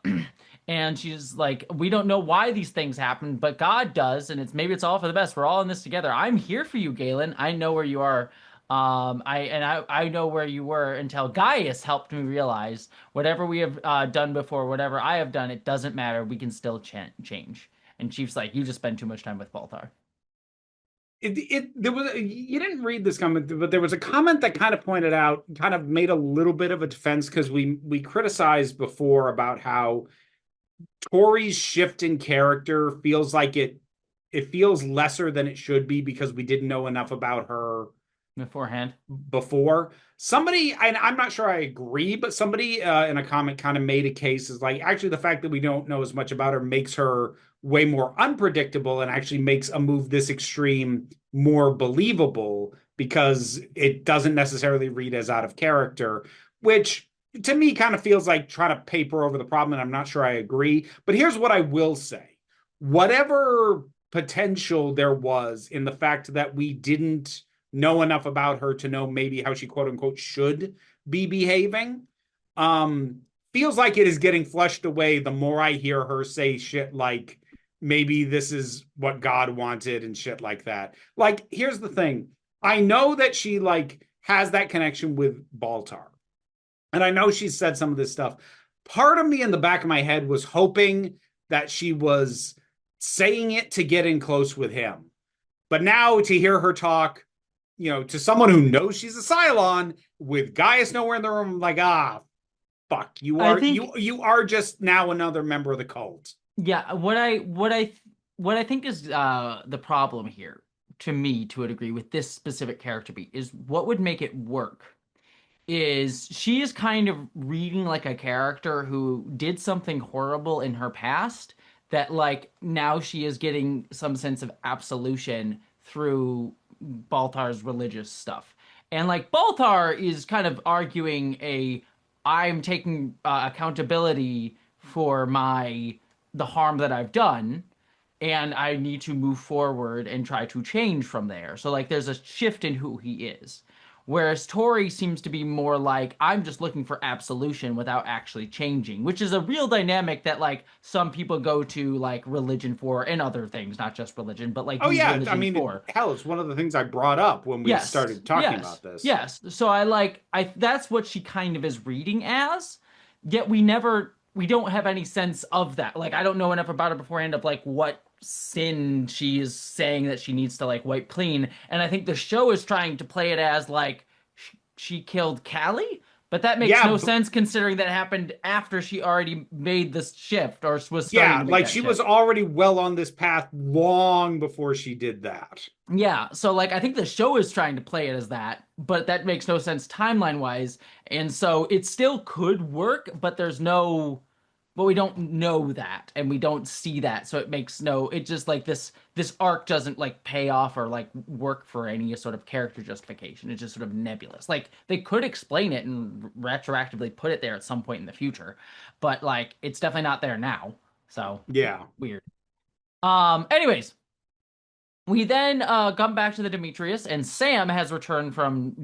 and she's like, "We don't know why these things happen, but God does, and maybe it's all for the best. We're all in this together. I'm here for you, Galen. I know where you are. I know where you were until Gaius helped me realize whatever we have done before, whatever I have done, it doesn't matter. We can still change." And Chief's like, "You just spend too much time with Baltar." There was you didn't read this comment, but there was a comment that kind of pointed out, kind of made a little bit of a defense because we criticized before about how Tori's shift in character feels like it feels lesser than it should be because we didn't know enough about her Beforehand. before. Somebody, and I'm not sure I agree, but somebody in a comment kind of made a case is like actually the fact that we don't know as much about her makes her way more unpredictable and actually makes a move this extreme more believable because it doesn't necessarily read as out of character, which to me kind of feels like trying to paper over the problem. And I'm not sure I agree. But here's what I will say: whatever potential there was in the fact that we didn't know enough about her to know maybe how she quote unquote should be behaving, um feels like it is getting flushed away the more I hear her say shit like maybe this is what God wanted and shit like that. Like here's the thing: I know that she like has that connection with Baltar, and I know she said some of this stuff. Part of me in the back of my head was hoping that she was saying it to get in close with him, but now to hear her talk, to someone who knows she's a Cylon with Gaius nowhere in the room, I'm like, fuck, I think, you are just now another member of the cult. yeah, what I think is the problem here, to me, to a degree, with this specific character beat, is what would make it work is she is kind of reading like a character who did something horrible in her past that like now she is getting some sense of absolution through Baltar's religious stuff. And like Baltar is kind of arguing a I'm taking accountability for the harm that I've done and I need to move forward and try to change from there. So like there's a shift in who he is. Whereas Tori seems to be more like, I'm just looking for absolution without actually changing, which is a real dynamic that like some people go to like religion for and other things, not just religion, but like Oh use yeah, I religion mean, for. hell, it's one of the things I brought up when we Yes, started talking yes, about this. yes. So I that's what she kind of is reading as, yet we don't have any sense of that. Like I don't know enough about her beforehand of like what sin she is saying that she needs to like wipe clean. And I think the show is trying to play it as like she killed Callie, but that makes Yeah, no sense considering that happened after she already made this shift or was starting yeah, to make like that she was shift. already well on this path long before she did that. Yeah, so like I think the show is trying to play it as that, but that makes no sense timeline wise. And so it still could work, but we don't know that and we don't see that. So it just like this arc doesn't like pay off or like work for any sort of character justification. It's just sort of nebulous. Like they could explain it and retroactively put it there at some point in the future, but like it's definitely not there now. So Yeah. weird. Anyways, we then come back to the Demetrius, and Sam has returned from,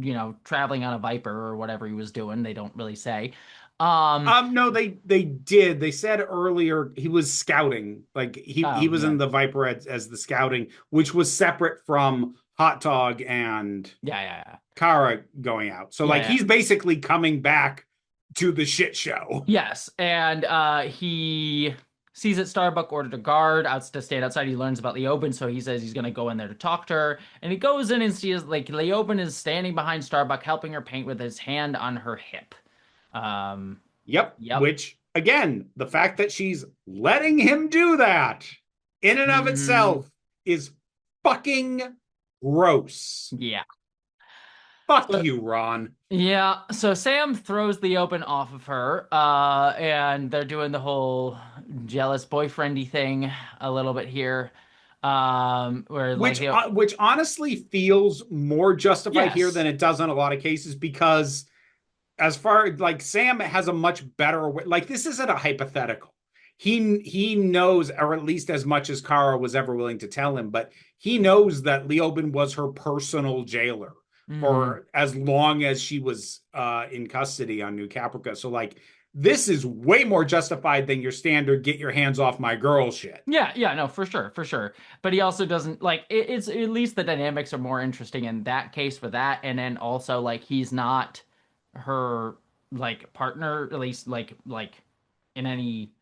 traveling on a Viper or whatever he was doing. They don't really say. Um, No, they did. They said earlier he was scouting. Like he oh, was yeah. in the Viper as the scouting, which was separate from Hot Dog and Yeah, yeah, Kara going out. So yeah. like Yeah, yeah. he's basically coming back to the shit show. Yes, and he sees that Starbuck ordered a guard out to stand outside. He learns about Leoben, so he says he's gonna go in there to talk to her. And he goes in and sees like Leoben is standing behind Starbuck, helping her paint with his hand on her hip. Um, Yep. Yep. Which, again, the fact that she's letting him do that in and of Hmm. itself is fucking gross. Yeah. Fuck So you, Ron. yeah, so Sam throws Leoben off of her, and they're doing the whole jealous boyfriendy thing a little bit here, where like the Which honestly feels more justified here yes, than it does in a lot of cases because as far like Sam has a much better way. Like this isn't a hypothetical. He knows, or at least as much as Kara was ever willing to tell him, but he knows that Leoben was her personal jailer hmm for as long as she was in custody on New Caprica. So like this is way more justified than your standard get your hands off my girl shit. yeah, yeah, no, for sure, for sure. But he also doesn't like it's at least the dynamics are more interesting in that case for that, and then also like he's not her like partner, at least like in any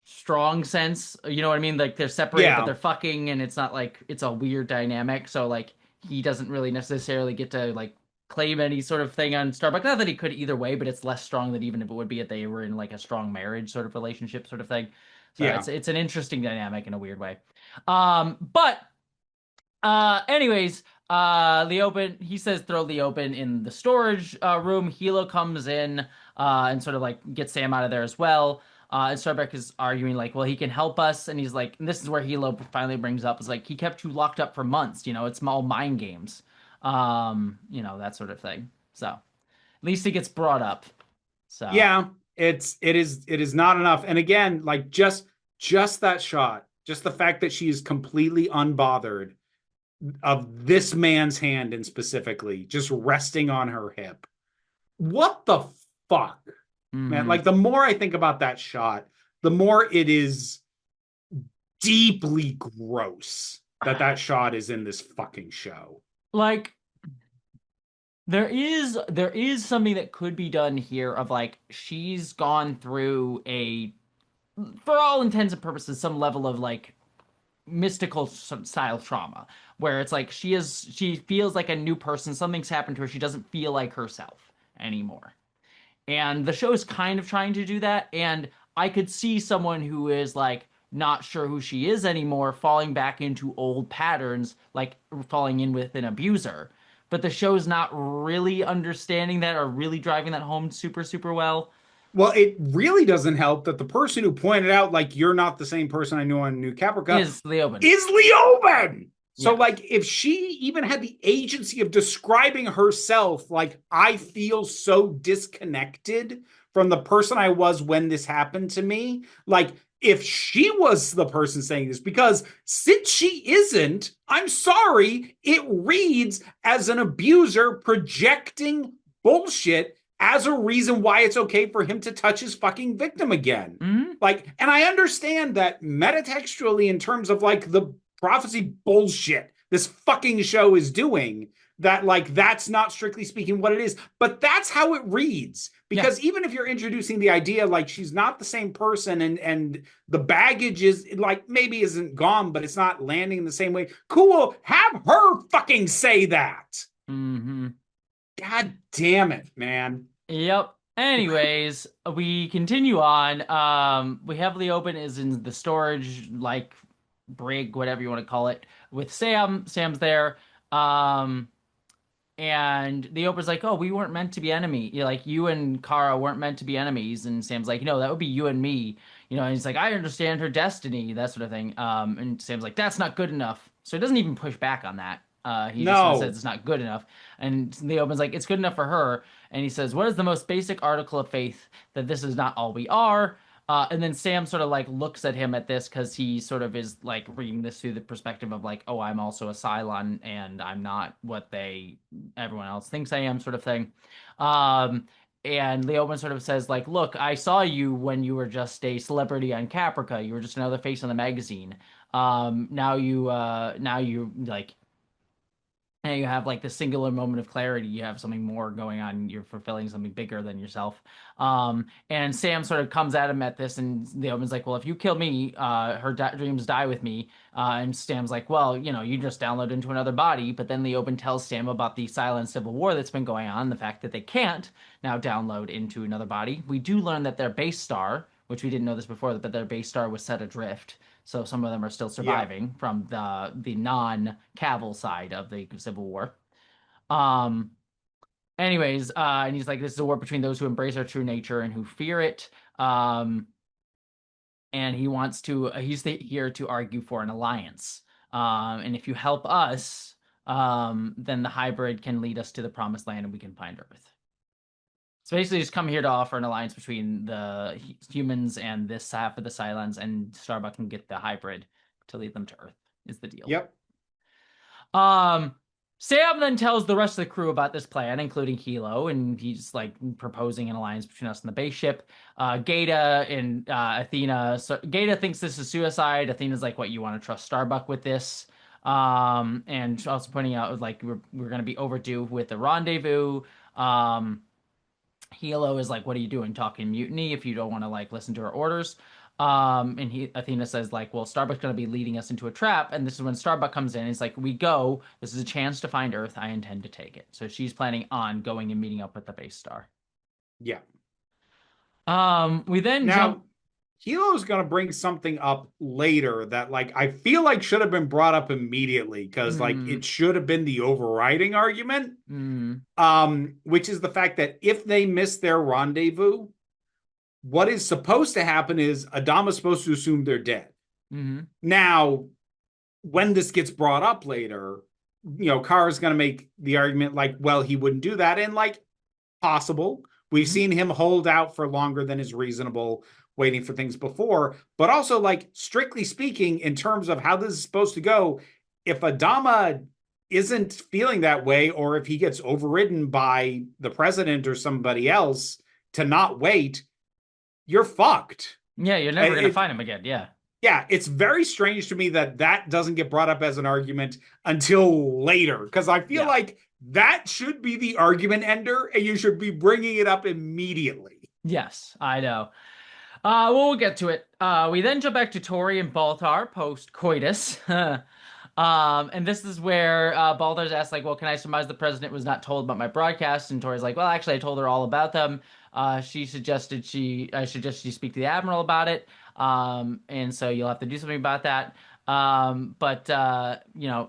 strong sense. You know what I mean? Like they're separated, but Yeah. they're fucking, and it's not like it's a weird dynamic. So like he doesn't really necessarily get to like claim any sort of thing on Starbucks. Not that he could either way, but it's less strong than even if it would be if they were in like a strong marriage sort of relationship sort of thing. So Yeah. it's an interesting dynamic in a weird way. But anyways, Leoben, he says throw Leoben in the storage room. Hilo comes in and sort of like gets Sam out of there as well. And Starbuck is arguing like, well, he can help us, and he's like, and this is where Hilo finally brings up is like he kept you locked up for months. You know, it's all mind games. That sort of thing. So at least it gets brought up. So Yeah, it is not enough. And again, like just that shot, just the fact that she is completely unbothered of this man's hand and specifically just resting on her hip. What the fuck? Man, hmm like the more I think about that shot, the more it is deeply gross that that shot is in this fucking show. like there is something that could be done here of like she's gone through a for all intents and purposes some level of like mystical style trauma where it's like she feels like a new person, something's happened to her, she doesn't feel like herself anymore, and the show's kind of trying to do that, and I could see someone who is like not sure who she is anymore falling back into old patterns, like falling in with an abuser, but the show's not really understanding that or really driving that home super super well. Well, it really doesn't help that the person who pointed out, like, you're not the same person I knew on New Caprica Is Leoben. is Leoben. So, Yeah. like, if she even had the agency of describing herself, like, I feel so disconnected from the person I was when this happened to me, like, if she was the person saying this, because since she isn't, I'm sorry, it reads as an abuser projecting bullshit as a reason why it's okay for him to touch his fucking victim again. Hmm. Like, and I understand that metatextually, in terms of like the prophecy bullshit this fucking show is doing, that like that's not strictly speaking what it is, but that's how it reads. Yeah. Because even if you're introducing the idea like she's not the same person and the baggage is like maybe isn't gone, but it's not landing in the same way, cool, have her fucking say that. Hmm. God damn it, man. Yep. Anyways, we continue on. We have Leoben is in the storage, like brig, whatever you want to call it, with Sam. Sam's there. Um, and Leoben's like, "Oh, we weren't meant to be enemy. Like you and Kara weren't meant to be enemies." And Sam's like, "No, that would be you and me." And he's like, "I understand her destiny, that sort of thing." And Sam's like, "That's not good enough." So he doesn't even push back on that. He just sort of says No. it's not good enough. And Leoben's like, "It's good enough for her." And he says, "What is the most basic article of faith that this is not all we are?" And then Sam sort of like looks at him at this because he sort of is like reading this through the perspective of like, oh, I'm also a Cylon and I'm not what everyone else thinks I am, sort of thing. Um, and Leoben sort of says like, look, I saw you when you were just a celebrity on Caprica. You were just another face on the magazine. Now you like and you have like the singular moment of clarity. You have something more going on. You're fulfilling something bigger than yourself. And Sam sort of comes at him at this, and Leoben's like, "Well, if you kill me, her dreams die with me." And Sam's like, "Well, you just download into another body." But then Leoben tells Sam about the silent civil war that's been going on, the fact that they can't now download into another body. We do learn that their base star, which we didn't know this before, but their base star was set adrift. So some of them are still Yeah. surviving from the non-Cavill side of the Civil War. Um, anyways, and he's like, this is a war between those who embrace our true nature and who fear it. Um, and he's here to argue for an alliance. And if you help us, then the hybrid can lead us to the promised land and we can find Earth. So basically, just come here to offer an alliance between the humans and this half of the Cylons, and Starbuck can get the hybrid to lead them to Earth. Is the deal. Yep. Um, Sam then tells the rest of the crew about this plan, including Hilo, and he's like proposing an alliance between us and the base ship. Gata and Athena. So Gata thinks this is suicide. Athena's like, "What, you want to trust Starbuck with this?" And also pointing out like we're going to be overdue with the rendezvous. Um, Hilo is like, "What are you doing talking mutiny if you don't want to like listen to her orders?" And Athena says like, "Well, Starbuck's gonna be leading us into a trap," and this is when Starbuck comes in. He's like, "We go. This is a chance to find Earth. I intend to take it." So she's planning on going and meeting up with the base star. Yeah. We then jump. Now, Hilo's going to bring something up later that, like, I feel like should have been brought up immediately because, like, Mm, it should have been the overriding argument, mm, which is the fact that if they miss their rendezvous, what is supposed to happen is Adama's supposed to assume they're dead. mm, Now, when this gets brought up later, Kara's going to make the argument like, well, he wouldn't do that. And like, possible. We've mm. seen him hold out for longer than is reasonable, waiting for things before. But also, like, strictly speaking, in terms of how this is supposed to go, if Adama isn't feeling that way, or if he gets overridden by the president or somebody else to not wait, you're fucked. Yeah, you're never gonna It, find him again. Yeah, yeah, it's very strange to me that that doesn't get brought up as an argument until later, because I feel yeah. like that should be the argument ender, and you should be bringing it up immediately. Yes, I know. Well, we'll get to it. We then jump back to Tori and Baltar post coitus. And this is where Baltar's asked, like, "Well, can I surmise the president was not told about my broadcast?" And Tori's like, "Well, actually, I told her all about them. She suggested I suggested you speak to the admiral about it. And so you'll have to do something about that." But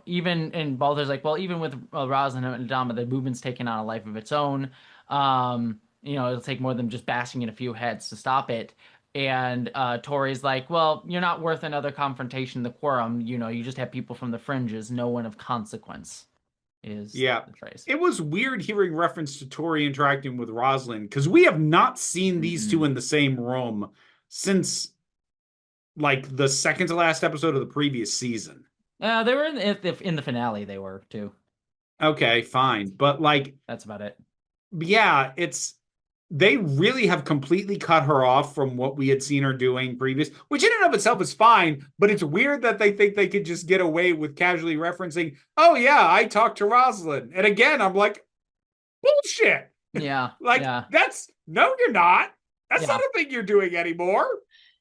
even and Baltar's like, "Well, even with Rosalind and Adama, the movement's taken on a life of its own. It'll take more than just bashing in a few heads to stop it." And Tori's like, "Well, you're not worth another confrontation in the quorum. You just have people from the fringes. No one of consequence," is Yeah. the phrase. It was weird hearing reference to Tori interacting with Rosalind because we have not seen these two Mm-mm. in the same room since like the second to last episode of the previous season. They were in the finale. They were too. Okay, fine. But like, That's about it. yeah, they really have completely cut her off from what we had seen her doing previous, which in and of itself is fine, but it's weird that they think they could just get away with casually referencing, "Oh yeah, I talked to Rosalind." And again, I'm like, bullshit. Yeah, Like, yeah, that's no, you're not. That's not yeah, a thing you're doing anymore.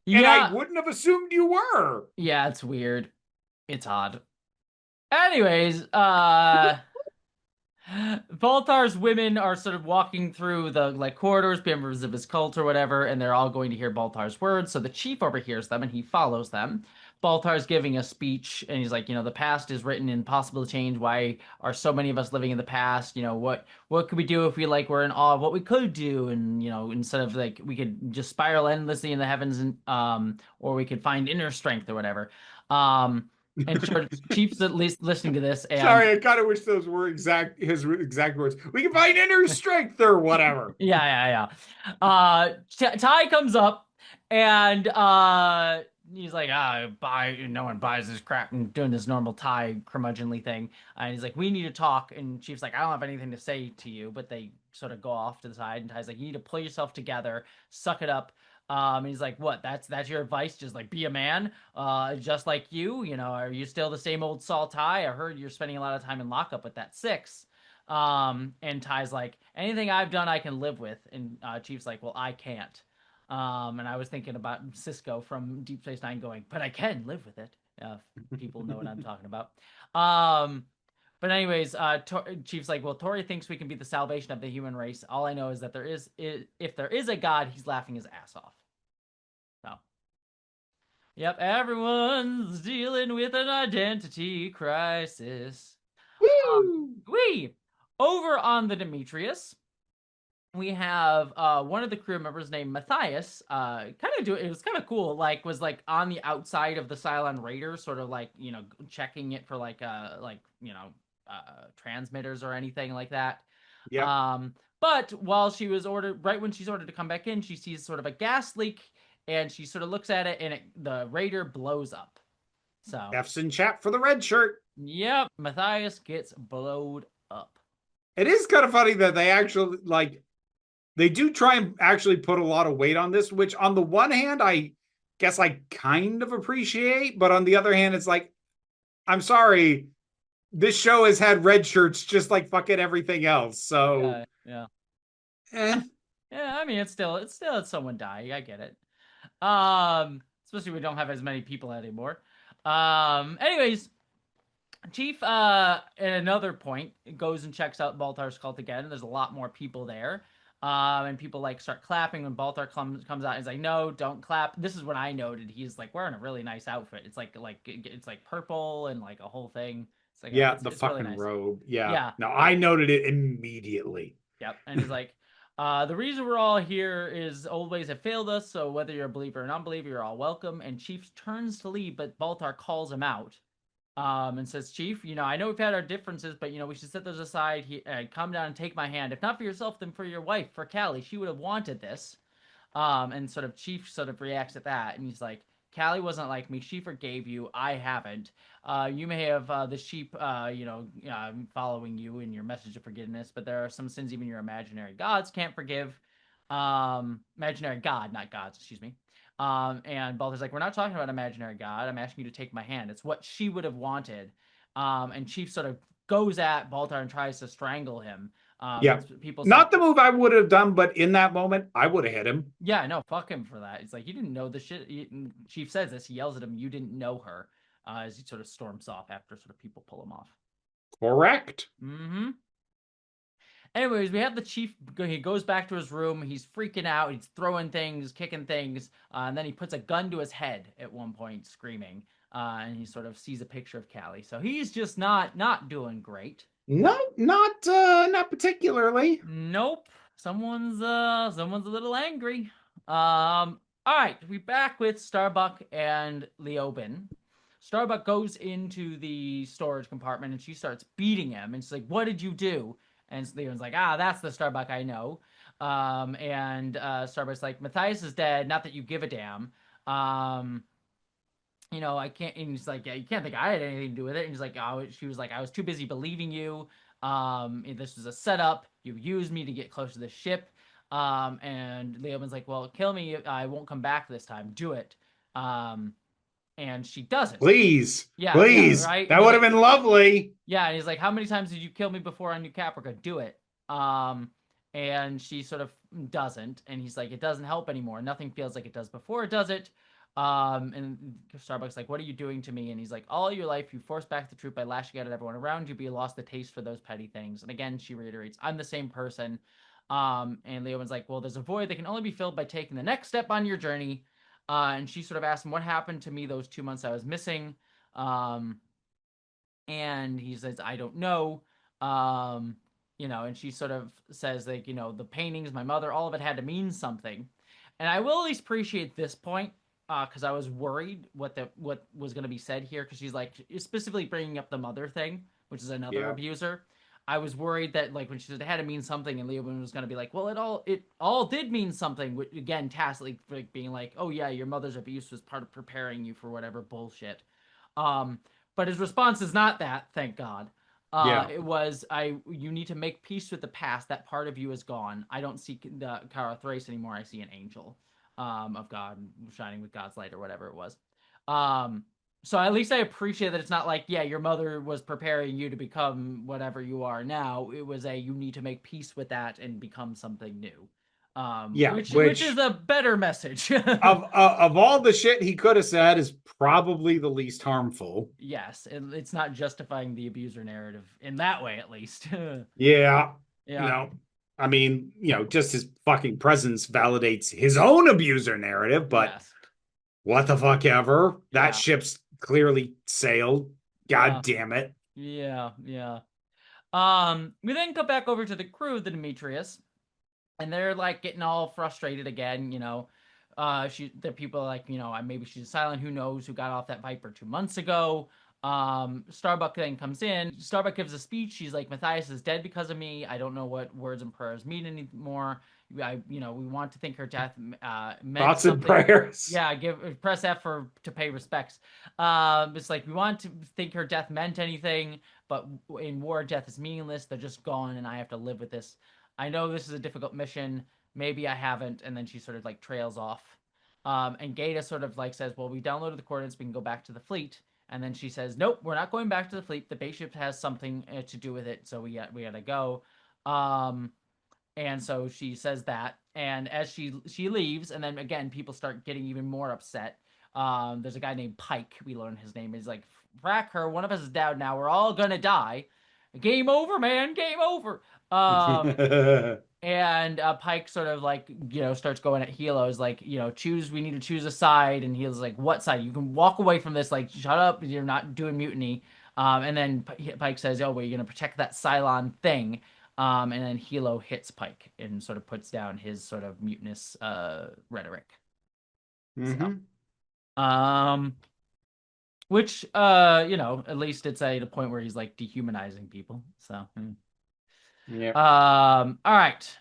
And I yeah, wouldn't have assumed you were. yeah. It's weird. It's odd. Anyways, Baltar's women are sort of walking through the like corridors, members of his cult or whatever, and they're all going to hear Baltar's words. So the chief overhears them and he follows them. Baltar's giving a speech and he's like, "The past is written in possible change. Why are so many of us living in the past? What could we do if we like were in awe of what we could do? And instead of like we could just spiral endlessly in the heavens and or we could find inner strength or whatever." And sure, Chief's at least listening to this and Sorry, I kind of wish those were his exact words. We can find inner strength or whatever. yeah. Ty comes up and he's like, no one buys this crap and doing this normal Ty curmudgeonly thing. And he's like, "We need to talk." And Chief's like, "I don't have anything to say to you," but they sort of go off to the side. And Ty's like, "You need to pull yourself together, suck it up. And he's like, "What? That's your advice? Just like be a man, just like you. You know, are you still the same old Saul Ty? I heard you're spending a lot of time in lockup with that six." And Ty's like, "Anything I've done, I can live with." And Chief's like, "Well, I can't." And I was thinking about Cisco from Deep Space Nine going, "But I can live with it." If people know what I'm talking about. Um, but anyways, Chief's like, well, Tori thinks we can be the salvation of the human race. All I know is that if there is a god, he's laughing his ass off. So, yep, everyone's dealing with an identity crisis. Woo! We over on the Demetrius, we have one of the crew members named Matthias. It was kind of cool. Like was like on the outside of the Cylon Raider, sort of like checking it for transmitters or anything like that. Yep. But while she was ordered, right when she's ordered to come back in, she sees sort of a gas leak, and she sort of looks at it, and the Raider blows up. So, F's in chat for the red shirt. yep, Matthias gets blowed up. It is kind of funny that they actually like they do try and actually put a lot of weight on this, which on the one hand, I guess I kind of appreciate, but on the other hand, it's like, I'm sorry, this show has had red shirts just like fucking everything else. So, Yeah, yeah, eh. yeah. I mean, it's someone dying. I get it. Especially we don't have as many people anymore. Anyways, Chief, at another point, goes and checks out Baltar's cult again. There's a lot more people there. And people like start clapping when Baltar comes out. He's like, "No, don't clap." This is when I noted he's like wearing a really nice outfit. It's like purple and like a whole thing. Yeah, the It's really fucking nice. robe. Yeah. Yeah, No, I noted it immediately. yep. And he's like, "The reason we're all here is old ways have failed us. So whether you're a believer or non-believer, you're all welcome." And Chief turns to leave, but Baltar calls him out and says, "Chief, I know we've had our differences, but we should set those aside. Come down and take my hand. If not for yourself, then for your wife, for Callie. She would have wanted this." And sort of Chief sort of reacts at that, and he's like, "Callie wasn't like me. She forgave you. I haven't. You may have the sheep, following you in your message of forgiveness, but there are some sins even your imaginary gods can't forgive. Imaginary god, not gods, excuse me." And Baltar's like, "We're not talking about imaginary god. I'm asking you to take my hand. It's what she would have wanted." And Chief sort of goes at Baltar and tries to strangle him. Yeah. People say, Not the move I would have done, but in that moment, I would have hit him. yeah, no, fuck him for that. It's like, you didn't know the shit. Chief says this. He yells at him, "You didn't know her," as he sort of storms off after sort of people pull him off. Correct. Mm-hmm. Anyways, we have the chief. He goes back to his room. He's freaking out. He's throwing things, kicking things, and then he puts a gun to his head at one point, screaming. And he sort of sees a picture of Callie. So he's just not doing great. No, not particularly. Nope. Someone's a little angry. All right, we back with Starbuck and Leoben. Starbuck goes into the storage compartment and she starts beating him. And she's like, "What did you do?" And Leoben's like, "Ah, that's the Starbuck I know." And Starbuck's like, "Matthias is dead. Not that you give a damn." I can't. And he's like, "Yeah, you can't think I had anything to do with it." And he's like, "Oh," she was like, "I was too busy believing you. This was a setup. You used me to get close to the ship." And Leoben's like, "Well, kill me. I won't come back this time. Do it." Um, and she doesn't. Please, Yeah, yeah, please. right. And That he's would have like, been lovely. yeah, and he's like, "How many times did you kill me before on New Caprica? Do it." Um, and she sort of doesn't, and he's like, "It doesn't help anymore. Nothing feels like it does before it does it." And Starbuck's like, "What are you doing to me?" And he's like, "All your life, you forced back the truth by lashing out at everyone around you, but you lost the taste for those petty things." And again, she reiterates, "I'm the same person." And Leoben's like, "Well, there's a void that can only be filled by taking the next step on your journey." And she sort of asks him, "What happened to me those 2 months I was missing?" Um, and he says, "I don't know." And she sort of says, like, the paintings, my mother, all of it had to mean something. And I will at least appreciate this point, because I was worried what was going to be said here, because she's like specifically bringing up the mother thing, which is another Yeah. abuser. I was worried that, like, when she said it had to mean something, and Leoben was going to be like, "Well, it all did mean something," which, again, tacitly like, being like, "Oh yeah, your mother's abuse was part of preparing you for whatever bullshit." Um, but his response is not that, thank God. Yeah. It was, you need to make peace with the past. That part of you is gone. I don't see the Kara Thrace anymore. I see an angel. of God, shining with God's light or whatever it was. Um, so at least I appreciate that it's not like, yeah, your mother was preparing you to become whatever you are now. It was a you need to make peace with that and become something new. Yeah, Which is which a better message. of all the shit he could have said is probably the least harmful. Yes, it's not justifying the abuser narrative in that way, at least. Yeah, Yeah. no. I mean, just his fucking presence validates his own abuser narrative, but Yes. what the fuck ever? That Yeah. ship's clearly sailed. Yeah. God damn it. Yeah. Yeah. We then go back over to the crew, the Demetrius, and they're like getting all frustrated again. The people are like, maybe she's silent. Who knows who got off that Viper 2 months ago? Starbuck then comes in. Starbuck gives a speech. She's like, Matthias is dead because of me. I don't know what words and prayers mean anymore. We want to think her death meant Thoughts and something. prayers. Yeah, press F to pay respects. It's like we want to think her death meant anything, but in war, death is meaningless. They're just gone, and I have to live with this. I know this is a difficult mission. Maybe I haven't. And then she sort of like trails off. And Gata sort of like says, well, we downloaded the coordinates. We can go back to the fleet. And then she says, nope, we're not going back to the fleet. The base ship has something to do with it. So we gotta go. And so she says that. And as she leaves, and then again, people start getting even more upset. There's a guy named Pike. We learn his name is like, Frak, one of us is down now. We're all gonna die. Game over, man. Game over. Um, and Pike sort of like starts going at Helo's like choose. We need to choose a side, and Helo's like, what side? You can walk away from this. Like, shut up. You're not doing mutiny. And then Pike says, oh, well, you're gonna protect that Cylon thing. And then Helo hits Pike and sort of puts down his sort of mutinous rhetoric. So, Mm-hmm. um, which at least it's at a point where he's like dehumanizing people. So. Yeah. All right.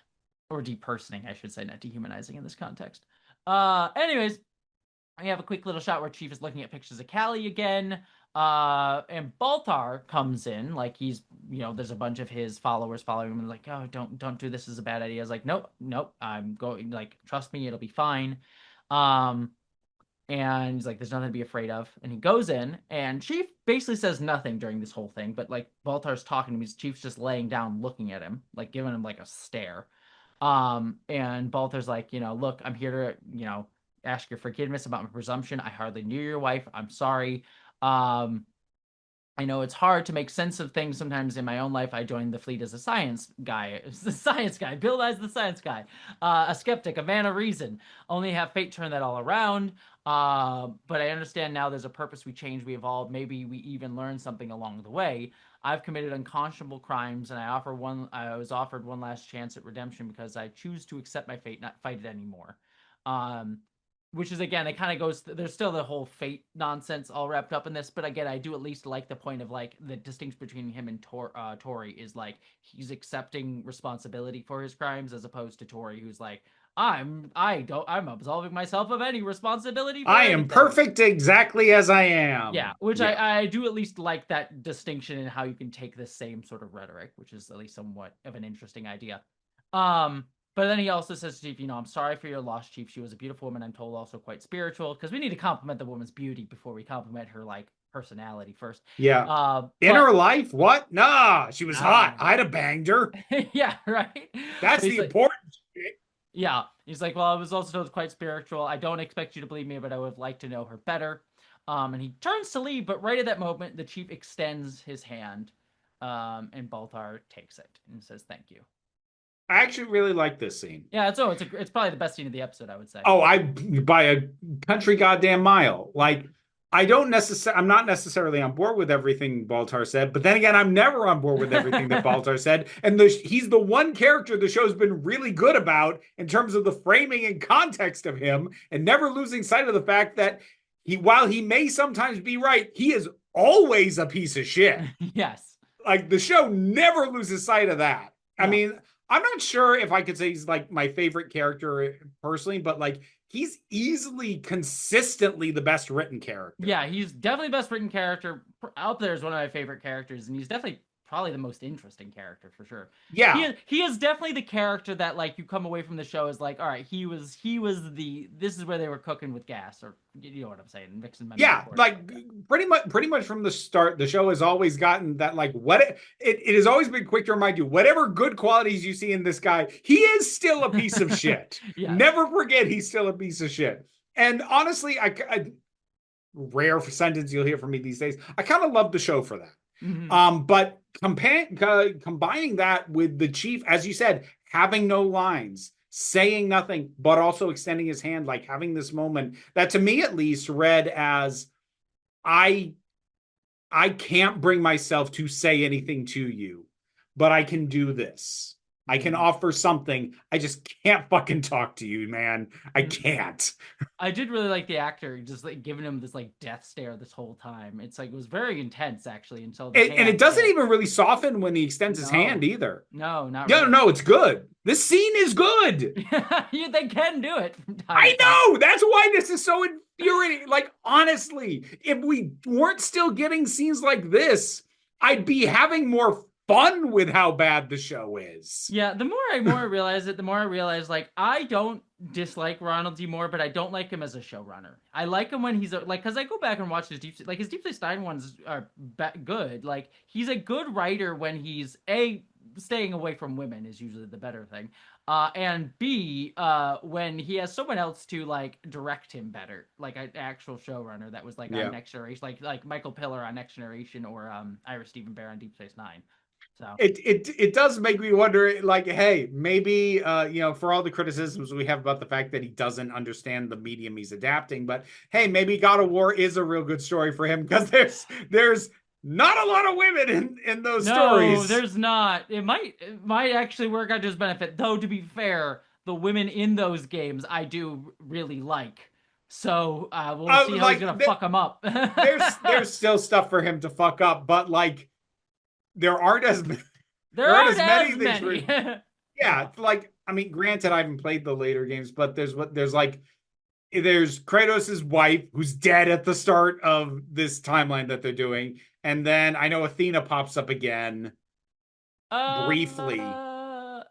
Or depersoning, I should say, not dehumanizing in this context. Anyways, we have a quick little shot where Chief is looking at pictures of Callie again. And Baltar comes in, like he's, there's a bunch of his followers following him and like, oh, don't do this, is a bad idea. I was like, nope, I'm going, like, trust me, it'll be fine. And he's like, there's nothing to be afraid of. And he goes in, and Chief basically says nothing during this whole thing, but like Baltar's talking to him, Chief's just laying down looking at him, like giving him like a stare. And Baltar's like, look, I'm here to, ask your forgiveness about my presumption. I hardly knew your wife. I'm sorry. I know it's hard to make sense of things sometimes in my own life. I joined the fleet as a science guy. The science guy. Bill as the science guy. A skeptic, a man of reason. Only have fate turn that all around. But I understand now there's a purpose. We change, we evolve. Maybe we even learn something along the way. I've committed unconscionable crimes, and I was offered one last chance at redemption because I choose to accept my fate, not fight it anymore. Which is, again, it kind of goes, there's still the whole fate nonsense all wrapped up in this, but again, I do at least like the point of like the distinction between him and Tori is like he's accepting responsibility for his crimes as opposed to Tori, who's like, I'm absolving myself of any responsibility for I am anything. perfect exactly as I Yeah, am. which Yeah. I do at least like that distinction in how you can take the same sort of rhetoric, which is at least somewhat of an interesting idea. But then he also says to Chief, I'm sorry for your loss, Chief. She was a beautiful woman, I'm told, also quite spiritual, because we need to compliment the woman's beauty before we compliment her, like, personality first. Yeah. In But her life, what? Nah, she was hot. I'd have banged her. yeah, right. But That's he's the like, important shit. yeah, he's like, well, I was also told quite spiritual. I don't expect you to believe me, but I would like to know her better. And he turns to leave, but right at that moment, the Chief extends his hand, and Baltar takes it and says, "Thank you." I actually really like this scene. Yeah, it's probably the best scene of the episode, I would say. Oh, I by a country goddamn mile. Like, I'm not necessarily on board with everything Baltar said, but then again, I'm never on board with everything that Baltar said. And he's the one character the show's been really good about in terms of the framing and context of him, and never losing sight of the fact that while he may sometimes be right, he is always a piece of shit. Yes. Like, the show never loses sight of that. I No. mean, I'm not sure if I could say he's like my favorite character personally, but like he's easily consistently the best written character. Yeah, he's definitely the best written character. Up there is one of my favorite characters, and he's definitely probably the most interesting character for sure. Yeah, He is definitely the character that like you come away from the show as like, all right, he was the this is where they were cooking with gas, or you know what I'm saying, mixing my yeah, metaphors. like pretty much from the start, the show has always gotten that like it has always been quick to remind you whatever good qualities you see in this guy, he is still a piece of shit. Yes. Never forget he's still a piece of shit. And honestly, I rare sentence you'll hear from me these days. I kind of love the show for that. Mm-hmm. But combining that with the chief, as you said, having no lines, saying nothing, but also extending his hand, like having this moment that to me at least read as I I can't bring myself to say anything to you, but I can do this. I can Mm-hmm. offer something. I just can't fucking talk to you, man. I can't. I did really like the actor just like giving him this like death stare this whole time. It's like it was very intense actually until the And it hand doesn't hit. even really soften when he extends his hand No, either. no, not No, really. no, it's good. This scene is good. Yeah, they can do it from time to I time. know. That's why this is so infuriating. Like, honestly, if we weren't still getting scenes like this, I'd be having more fun with how bad the show is. Yeah, the more I realize it, the more I realize like I don't dislike Ronald D. Moore, but I don't like him as a showrunner. I like him when he's like, because I go back and watch his Deep Space Nine ones are good. Like he's a good writer when he's a staying away from women is usually the better thing, and B, when he has someone else to like direct him better, like an actual showrunner that was like on Yeah. Next Generation, like Michael Piller on Next Generation or Ira Stephen Bear on Deep Space Nine. So. It does make me wonder, like, hey, maybe for all the criticisms we have about the fact that he doesn't understand the medium he's adapting, but hey, maybe God of War is a real good story for him because there's not a lot of women in those No, stories. there's not. It might actually work out to his benefit. Though to be fair, the women in those games I do really like. So we'll see how he's Like gonna fuck them up. there's still stuff for him to fuck up, but like there aren't as There there aren't aren't as many as things for many. him. Yeah, like I mean, granted, I haven't played the later games, but there's Kratos' wife who's dead at the start of this timeline that they're doing, and then I know Athena pops up again briefly. uh,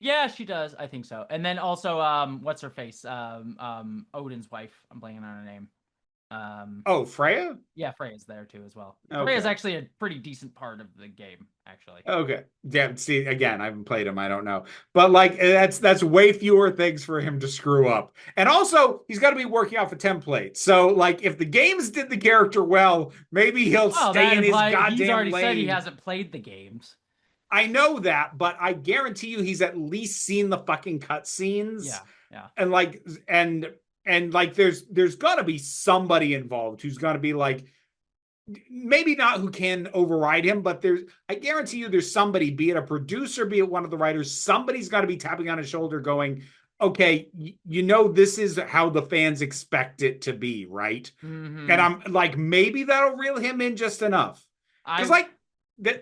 yeah, she does. I think so. And then also, what's her face? Odin's wife. I'm blanking on her name. Um, Oh, Freya? yeah, Freya's there too as well. Freya's Okay. actually a pretty decent part of the game, actually. Okay. Yeah, see, again, I haven't played him. I don't know. But like that's way fewer things for him to screw up. And also, he's got to be working off a template. So like if the games did the character well, maybe he'll Well, stay that in his implies he's goddamn already said he lane. hasn't played the games. I know that, but I guarantee you he's at least seen the fucking cutscenes. Yeah, yeah. And like and like there's got to be somebody involved who's got to be like maybe not who can override him, but I guarantee you there's somebody, be it a producer, be it one of the writers, somebody's got to be tapping on his shoulder going, okay, this is how the fans expect it to be, right? And Mm-hmm. I'm like, maybe that'll reel him in just enough. Because I like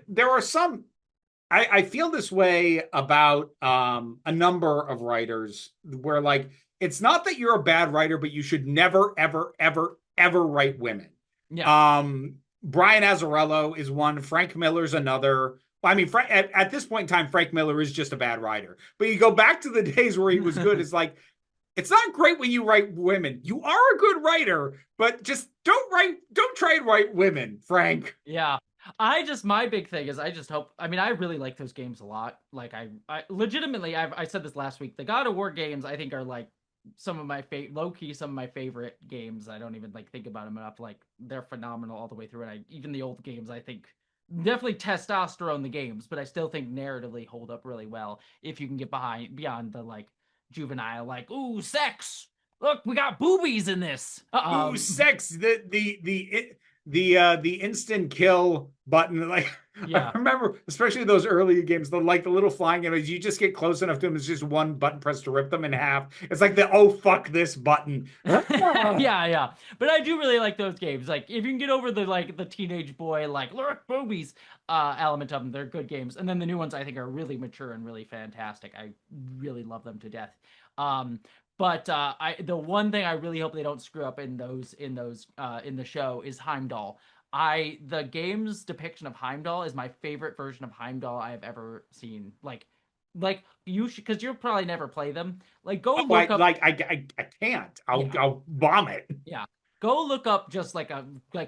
there are some I feel this way about a number of writers where like it's not that you're a bad writer, but you should never, ever, ever, ever write women. yeah. Brian Azzarello is one. Frank Miller's another. I mean, at this point in time, Frank Miller is just a bad writer. But you go back to the days where he was good. It's like it's not great when you write women. You are a good writer, but just don't try and write women, Frank. Yeah. My big thing is I just hope, I mean, I really like those games a lot. Like I legitimately, I said this last week, the God of War games I think are like some of my low key, some of my favorite games. I don't even like think about them enough. Like they're phenomenal all the way through. And even the old games, I think definitely testosterone the games, but I still think narratively hold up really well if you can get beyond the like juvenile, like, ooh, sex. Look, we got boobies in this. Ooh, sex. The instant kill button. Like I Yeah. remember, especially those earlier games, the little flying images. You just get close enough to them. It's just one button press to rip them in half. It's like the oh fuck this button. Yeah, yeah. But I do really like those games. Like if you can get over the teenage boy like look boobies element of them, they're good games. And then the new ones I think are really mature and really fantastic. I really love them to death. Um but the one thing I really hope they don't screw up in the show is Heimdall. The game's depiction of Heimdall is my favorite version of Heimdall I have ever seen. Like you should, because you'll probably never play them. Like go Oh, look up. I can't. I'll Yeah, I'll vomit. yeah. Go look up just like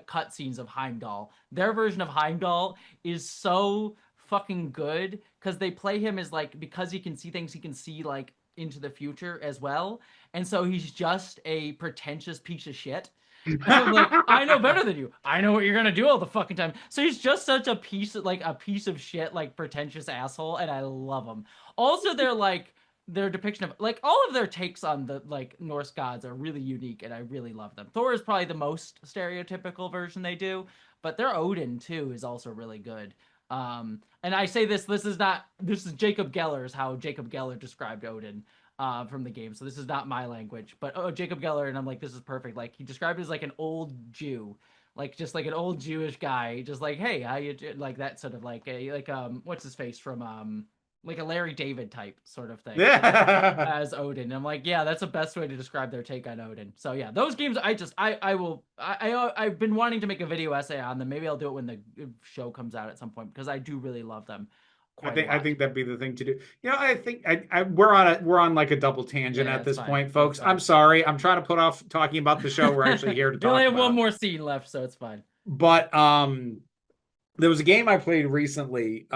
cutscenes of Heimdall. Their version of Heimdall is so fucking good because they play him as like, because he can see things, he can see like into the future as well, and so he's just a pretentious piece of shit. And I'm like, I know better than you. I know what you're gonna do all the fucking time. So he's just such a piece of shit, like pretentious asshole, and I love him. Also, they're like their depiction of like all of their takes on the like Norse gods are really unique, and I really love them. Thor is probably the most stereotypical version they do, but their Odin too is also really good. And I say this is not, this is Jacob Geller's how Jacob Geller described Odin from the game. So this is not my language, but oh, Jacob Geller, and I'm like, this is perfect. Like he described it as like an old Jew, like just like an old Jewish guy, just like, hey, how you like that sort of like a like what's his face from like a Larry David type sort of thing Yeah. as Odin. And I'm like, yeah, that's the best way to describe their take on Odin. So yeah, those games I will I've been wanting to make a video essay on them. Maybe I'll do it when the show comes out at some point because I do really love them quite a I lot. think that'd be the thing to do. I think we're on like a double tangent Yeah, at it's this fine. point, It's folks. I'm fine. sorry. I'm trying to put off talking about the show we're actually here to We only talk have one about. more scene left, so it's fine. But there was a game I played recently,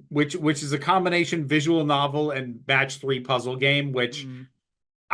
which is a combination visual novel and match three puzzle game, which Mm,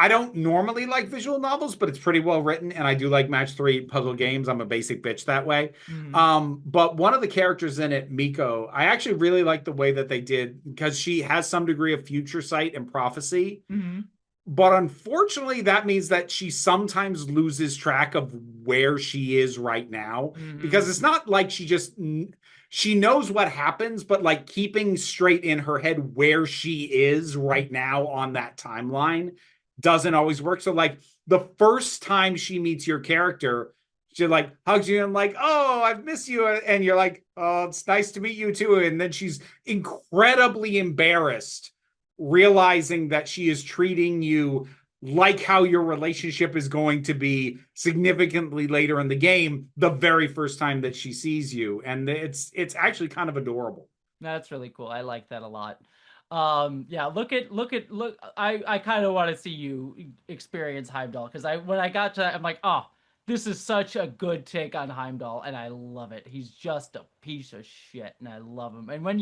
I don't normally like visual novels, but it's pretty well written, and I do like match three puzzle games. I'm a basic bitch that way. mm, But one of the characters in it, Miko, I actually really like the way that they did because she has some degree of future sight and prophecy. mm, But unfortunately, that means that she sometimes loses track of where she is right now because mm, it's not like she knows what happens, but like keeping straight in her head where she is right now on that timeline doesn't always work. So like the first time she meets your character, she like hugs you and like, oh, I've missed you. And you're like, oh, it's nice to meet you too. And then she's incredibly embarrassed realizing that she is treating you like how your relationship is going to be significantly later in the game the very first time that she sees you, and it's actually kind of adorable. That's really cool. I like that a lot. Yeah, look. I kind of want to see you experience Heimdall because I when I got to that, I'm like, oh, this is such a good take on Heimdall, and I love it. He's just a piece of shit, and I love him. And when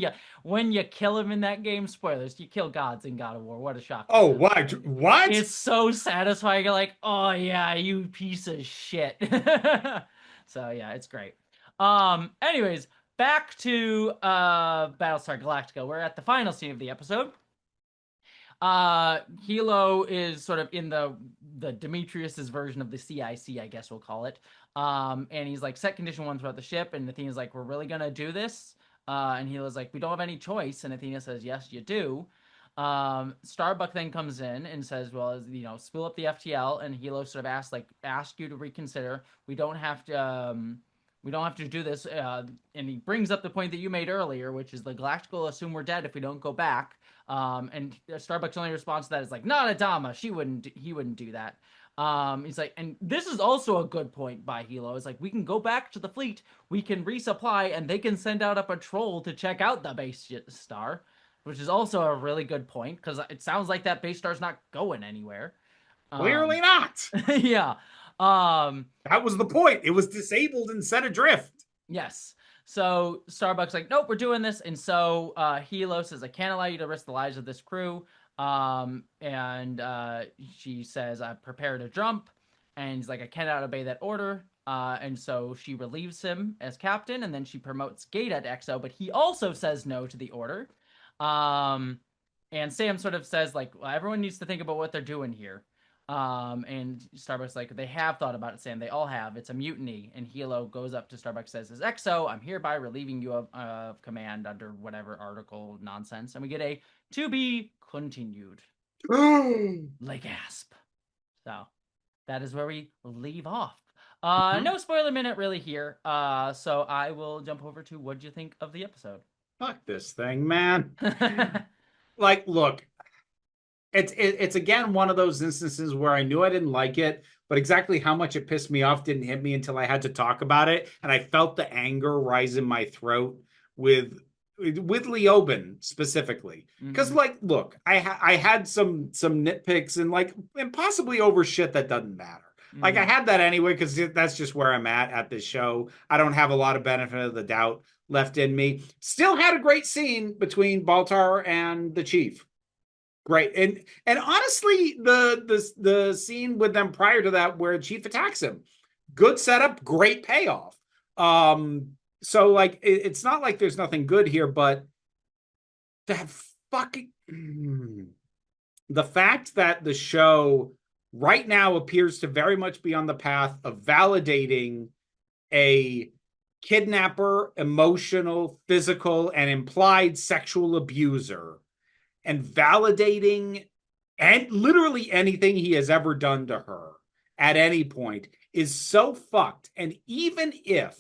you kill him in that game, spoilers, you kill gods in God of War. What a shock! Oh, what? It's so satisfying. You're like, oh yeah, you piece of shit. So yeah, it's great. Anyways, back to Battlestar Galactica. We're at the final scene of the episode. Hilo is sort of in the Demetrius's version of the CIC, I guess we'll call it. And he's like, set condition one throughout the ship, and Athena's like, we're really gonna do this. And Hilo's like, we don't have any choice, and Athena says, yes, you do. Starbuck then comes in and says, well, you know, spill up the FTL, and Hilo sort of ask you to reconsider. We don't have to do this. And he brings up the point that you made earlier, which is the Galactica will assume we're dead if we don't go back. And Starbuck's only response to that is like, not Adama. He wouldn't do that. He's like, and this is also a good point by Hilo. It's like, we can go back to the fleet, we can resupply, and they can send out a patrol to check out the base star, which is also a really good point because it sounds like that base star's not going anywhere. Clearly Um, not. yeah. Um, That was the point. It was disabled and set adrift. Yes. So Starbucks like, nope, we're doing this, and so Hilo says, I can't allow you to risk the lives of this crew. And she says, I prepare to jump, and he's like, I cannot obey that order. And so she relieves him as captain, and then she promotes Gata to XO, but he also says no to the order. Um, and Sam sort of says like, well, everyone needs to think about what they're doing here. And Starbucks like, they have thought about it, Sam. They all have. It's a mutiny. And Hilo goes up to Starbucks, says, as XO, I'm hereby relieving you of command under whatever article nonsense. And we get a to be continued. Like gasp. So that is where we leave off. No spoiler minute really here. So I will jump over to what do you think of the episode? Fuck this thing, man. Like, look, it's again one of those instances where I knew I didn't like it, but exactly how much it pissed me off didn't hit me until I had to talk about it, and I felt the anger rise in my throat with Leoben specifically. Because Hmm. like, look, I had some nitpicks and like and possibly over shit that doesn't matter. Like I Hmm. had that anyway because that's just where I'm at this show. I don't have a lot of benefit of the doubt left in me. Still had a great scene between Baltar and the Chief. Great. And honestly, the scene with them prior to that where Chief attacks him, good setup, great payoff. So like it's not like there's nothing good here, but that fucking the fact that the show right now appears to very much be on the path of validating a kidnapper, emotional, physical, and implied sexual abuser and validating and literally anything he has ever done to her at any point is so fucked. And even if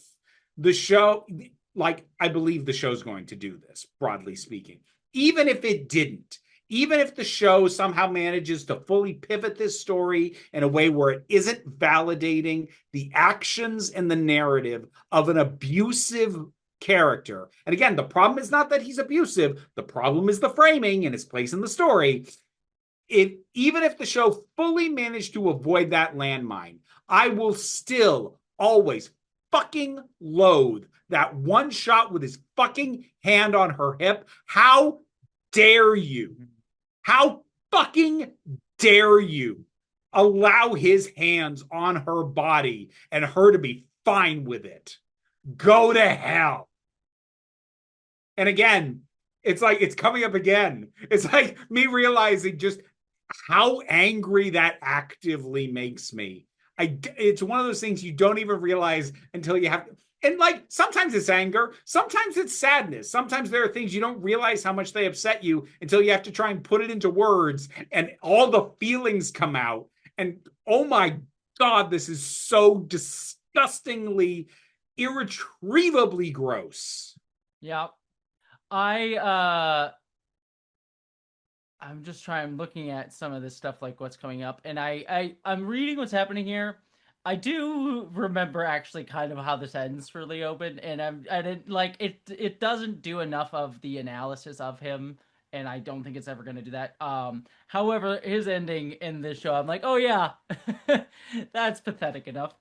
the show, like, I believe the show's going to do this, broadly speaking, even if it didn't, even if the show somehow manages to fully pivot this story in a way where it isn't validating the actions and the narrative of an abusive character. And again, the problem is not that he's abusive, the problem is the framing and his place in the story. Even if the show fully managed to avoid that landmine, I will still always fucking loathe that one shot with his fucking hand on her hip. How dare you? How fucking dare you allow his hands on her body and her to be fine with it? Go to hell. And again, it's like it's coming up again. It's like me realizing just how angry that actively makes me. It's one of those things you don't even realize until you have to. And like sometimes it's anger, sometimes it's sadness. Sometimes there are things you don't realize how much they upset you until you have to try and put it into words and all the feelings come out. And oh my God, this is so disgustingly, irretrievably gross. Yeah. I I'm just trying. I'm looking at some of this stuff, like what's coming up, and I'm reading what's happening here. I do remember actually kind of how this ends for Leoben, and it doesn't do enough of the analysis of him, and I don't think it's ever going to do that. However, his ending in this show, I'm like, oh yeah, that's pathetic enough.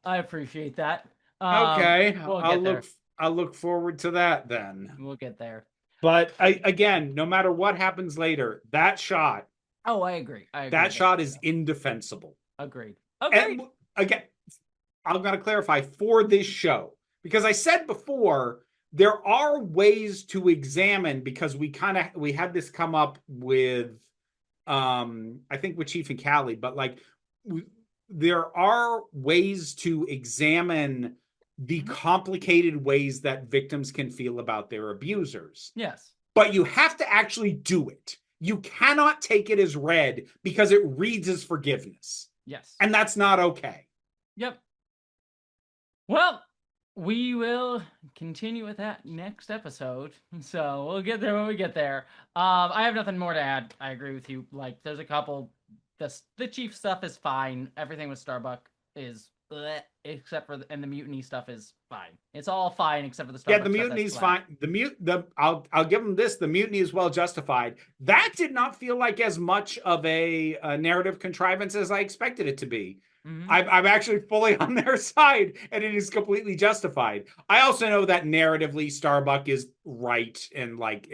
I appreciate that. Okay, We'll get there. I'll look forward to that then. We'll get there. But again, no matter what happens later, Oh, I agree. I agree. that shot is indefensible. Agreed. And Agreed. again, I'm going to clarify for this show because I said before there are ways to examine because we had this come up with I think with Chief and Callie, but like there are ways to examine the Mhm. complicated ways that victims can feel about their abusers. Yes. But you have to actually do it. You cannot take it as read because it reads as forgiveness. Yes. And that's not okay. Yep. Well, we will continue with that next episode. So we'll get there when we get there. I have nothing more to add. I agree with you. Like, there's a couple. The chief stuff is fine. Everything with Starbuck is bleh, except for and the mutiny stuff is fine. It's all fine except for the Yeah, the Starbuck stuff. That's mutiny's flat. fine. I'll give them this. The mutiny is well justified. That did not feel like as much of a narrative contrivance as I expected it to be. Mm-hmm. I'm actually fully on their side, and it is completely justified. I also know that narratively, Starbuck is right, and like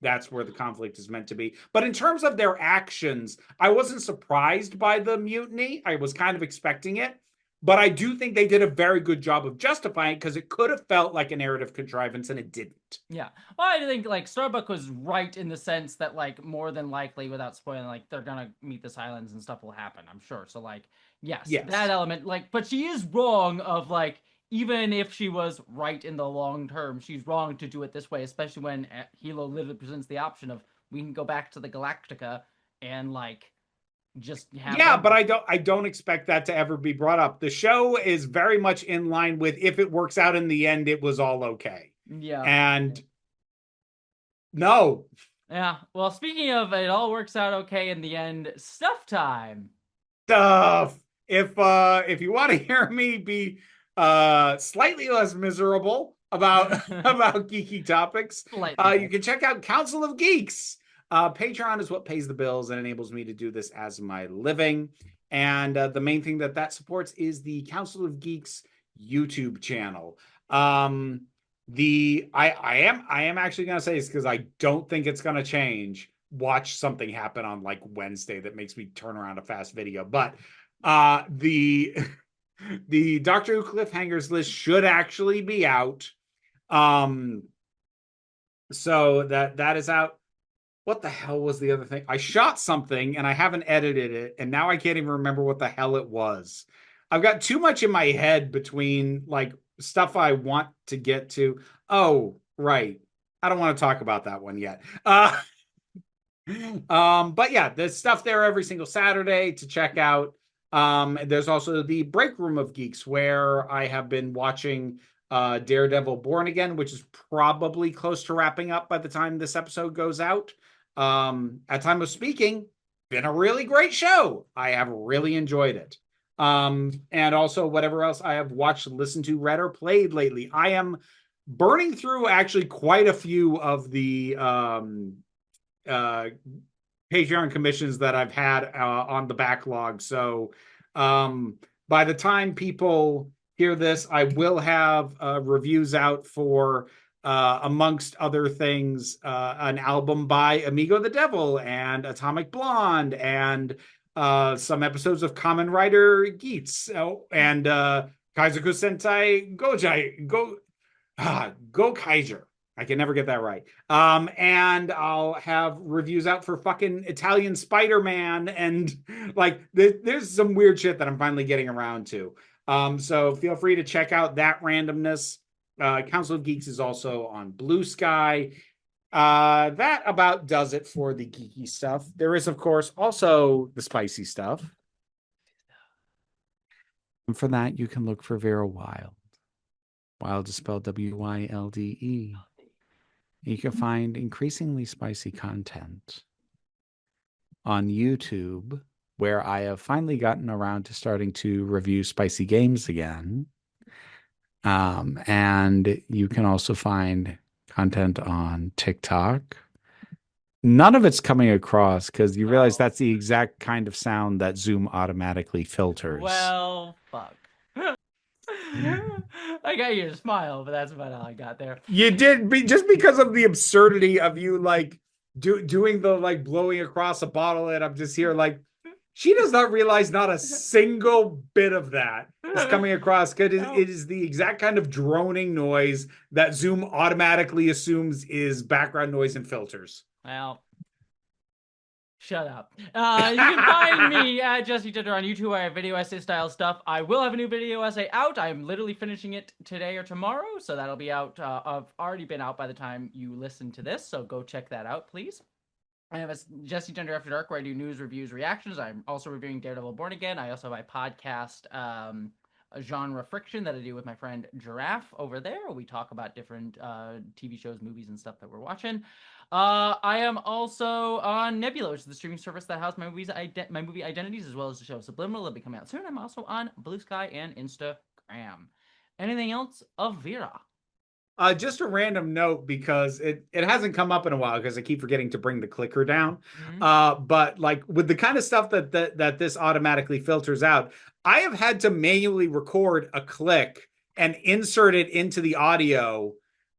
that's where the conflict is meant to be. But in terms of their actions, I wasn't surprised by the mutiny. I was kind of expecting it. But I do think they did a very good job of justifying it because it could have felt like a narrative contrivance and it didn't. Yeah. Well, I think like Starbuck was right in the sense that like more than likely, without spoiling, like they're gonna meet the Silence and stuff will happen. I'm sure. So like, yes, that Yes. element. Like, but she is wrong. Of like, even if she was right in the long term, she's wrong to do it this way, especially when Hilo literally presents the option of we can go back to the Galactica and like just have Yeah, them. but I don't expect that to ever be brought up. The show is very much in line with if it works out in the end, it was all okay. Yeah. And no, Yeah. Well, speaking of, it all works out okay in the end. Stuff time. Stuff. If you want to hear me be slightly less miserable about about geeky topics, Slightly you less. can check out Council of Geeks. Patreon is what pays the bills and enables me to do this as my living. And the main thing that supports is the Council of Geeks YouTube channel. Um, I am actually going to say this because I don't think it's going to change. Watch something happen on like Wednesday that makes me turn around a fast video. But the the Doctor Who cliffhangers list should actually be out. Um, so that is out. What the hell was the other thing? I shot something and I haven't edited it, and now I can't even remember what the hell it was. I've got too much in my head between like stuff I want to get to. Oh, right. I don't want to talk about that one yet. But yeah, there's stuff there every single Saturday to check out. There's also the Break Room of Geeks where I have been watching Daredevil Born Again, which is probably close to wrapping up by the time this episode goes out. At time of speaking, been a really great show. I have really enjoyed it. And also whatever else I have watched, listened to, read, or played lately. I am burning through actually quite a few of the uh, Patreon commissions that I've had on the backlog. So by the time people hear this, I will have reviews out for, amongst other things, an album by Amigo the Devil and Atomic Blonde and some episodes of Kamen Rider Geeks and Kaizoku Sentai Go Kaiser. I can never get that right. And I'll have reviews out for fucking Italian Spider-Man and like there's some weird shit that I'm finally getting around to. So feel free to check out that randomness. Council of Geeks is also on Blue Sky. That about does it for the geeky stuff. There is, of course, also the spicy stuff. And for that, you can look for Vera Wild. Wild is spelled Wilde. You can find increasingly spicy content on YouTube, where I have finally gotten around to starting to review spicy games again. And you can also find content on TikTok. None of it's coming across because you realize that's the exact kind of sound that Zoom automatically filters. Well, fuck. I got you to smile, but that's about all I got there. You did just because of the absurdity of you like doing the like blowing across a bottle, and I'm just here like she does not realize not a single bit of that is coming across because it is the exact kind of droning noise that Zoom automatically assumes is background noise and filters. Well, shut up. You can find me at Jesse Tinder on YouTube. I have video essay style stuff. I will have a new video essay out. I'm literally finishing it today or tomorrow, so that'll be out. I've already been out by the time you listen to this, so go check that out, please. I have a Jesse Tinder After Dark where I do news, reviews, reactions. I'm also reviewing Daredevil Born Again. I also have my podcast, a genre friction that I do with my friend Giraffe over there. We talk about different TV shows, movies, and stuff that we're watching. I am also on Nebula, which is the streaming service that houses my movie identities, as well as the show Subliminal that'll be coming out soon. I'm also on Blue Sky and Instagram. Anything else, Avira? Just a random note because it hasn't come up in a while because I keep forgetting to bring the clicker down. But like with the kind of stuff that this automatically filters out, I have had to manually record a click and insert it into the audio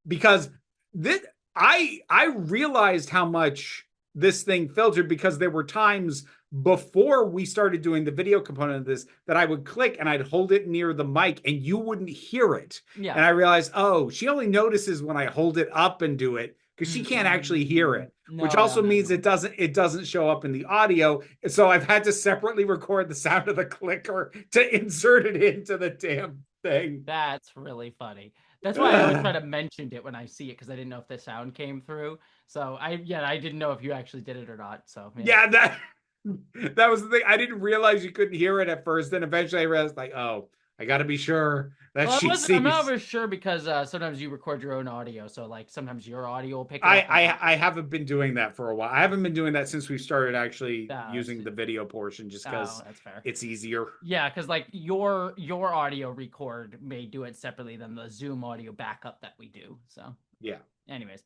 because this I realized how much this thing filtered because there were times before we started doing the video component of this that I would click and I'd hold it near the mic and you wouldn't hear it. Yeah. And I realized, oh, she only notices when I hold it up and do it because she can't actually hear it, which also means it doesn't show up in the audio. So I've had to separately record the sound of the clicker to insert it into the damn thing. That's really funny. That's why I always try to mention it when I see it because I didn't know if the sound came through. So I didn't know if you actually did it or not. So that was the thing. I didn't realize you couldn't hear it at first. Then eventually I realized like, oh, I got to be sure that Well, I she wasn't. I'm not sees. very sure because sometimes you record your own audio, so like sometimes your audio will pick it I, up and mine. I I haven't been doing that for a while. I haven't been doing that since we started actually Oh, using the video portion, just because that's fair. it's easier. Yeah, because like your audio record may do it separately than the Zoom audio backup that we do. So, Yeah. anyways,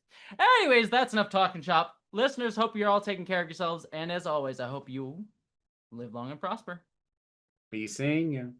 that's enough talking shop. Listeners, hope you're all taking care of yourselves, and as always, I hope you live long and prosper. Be seeing you.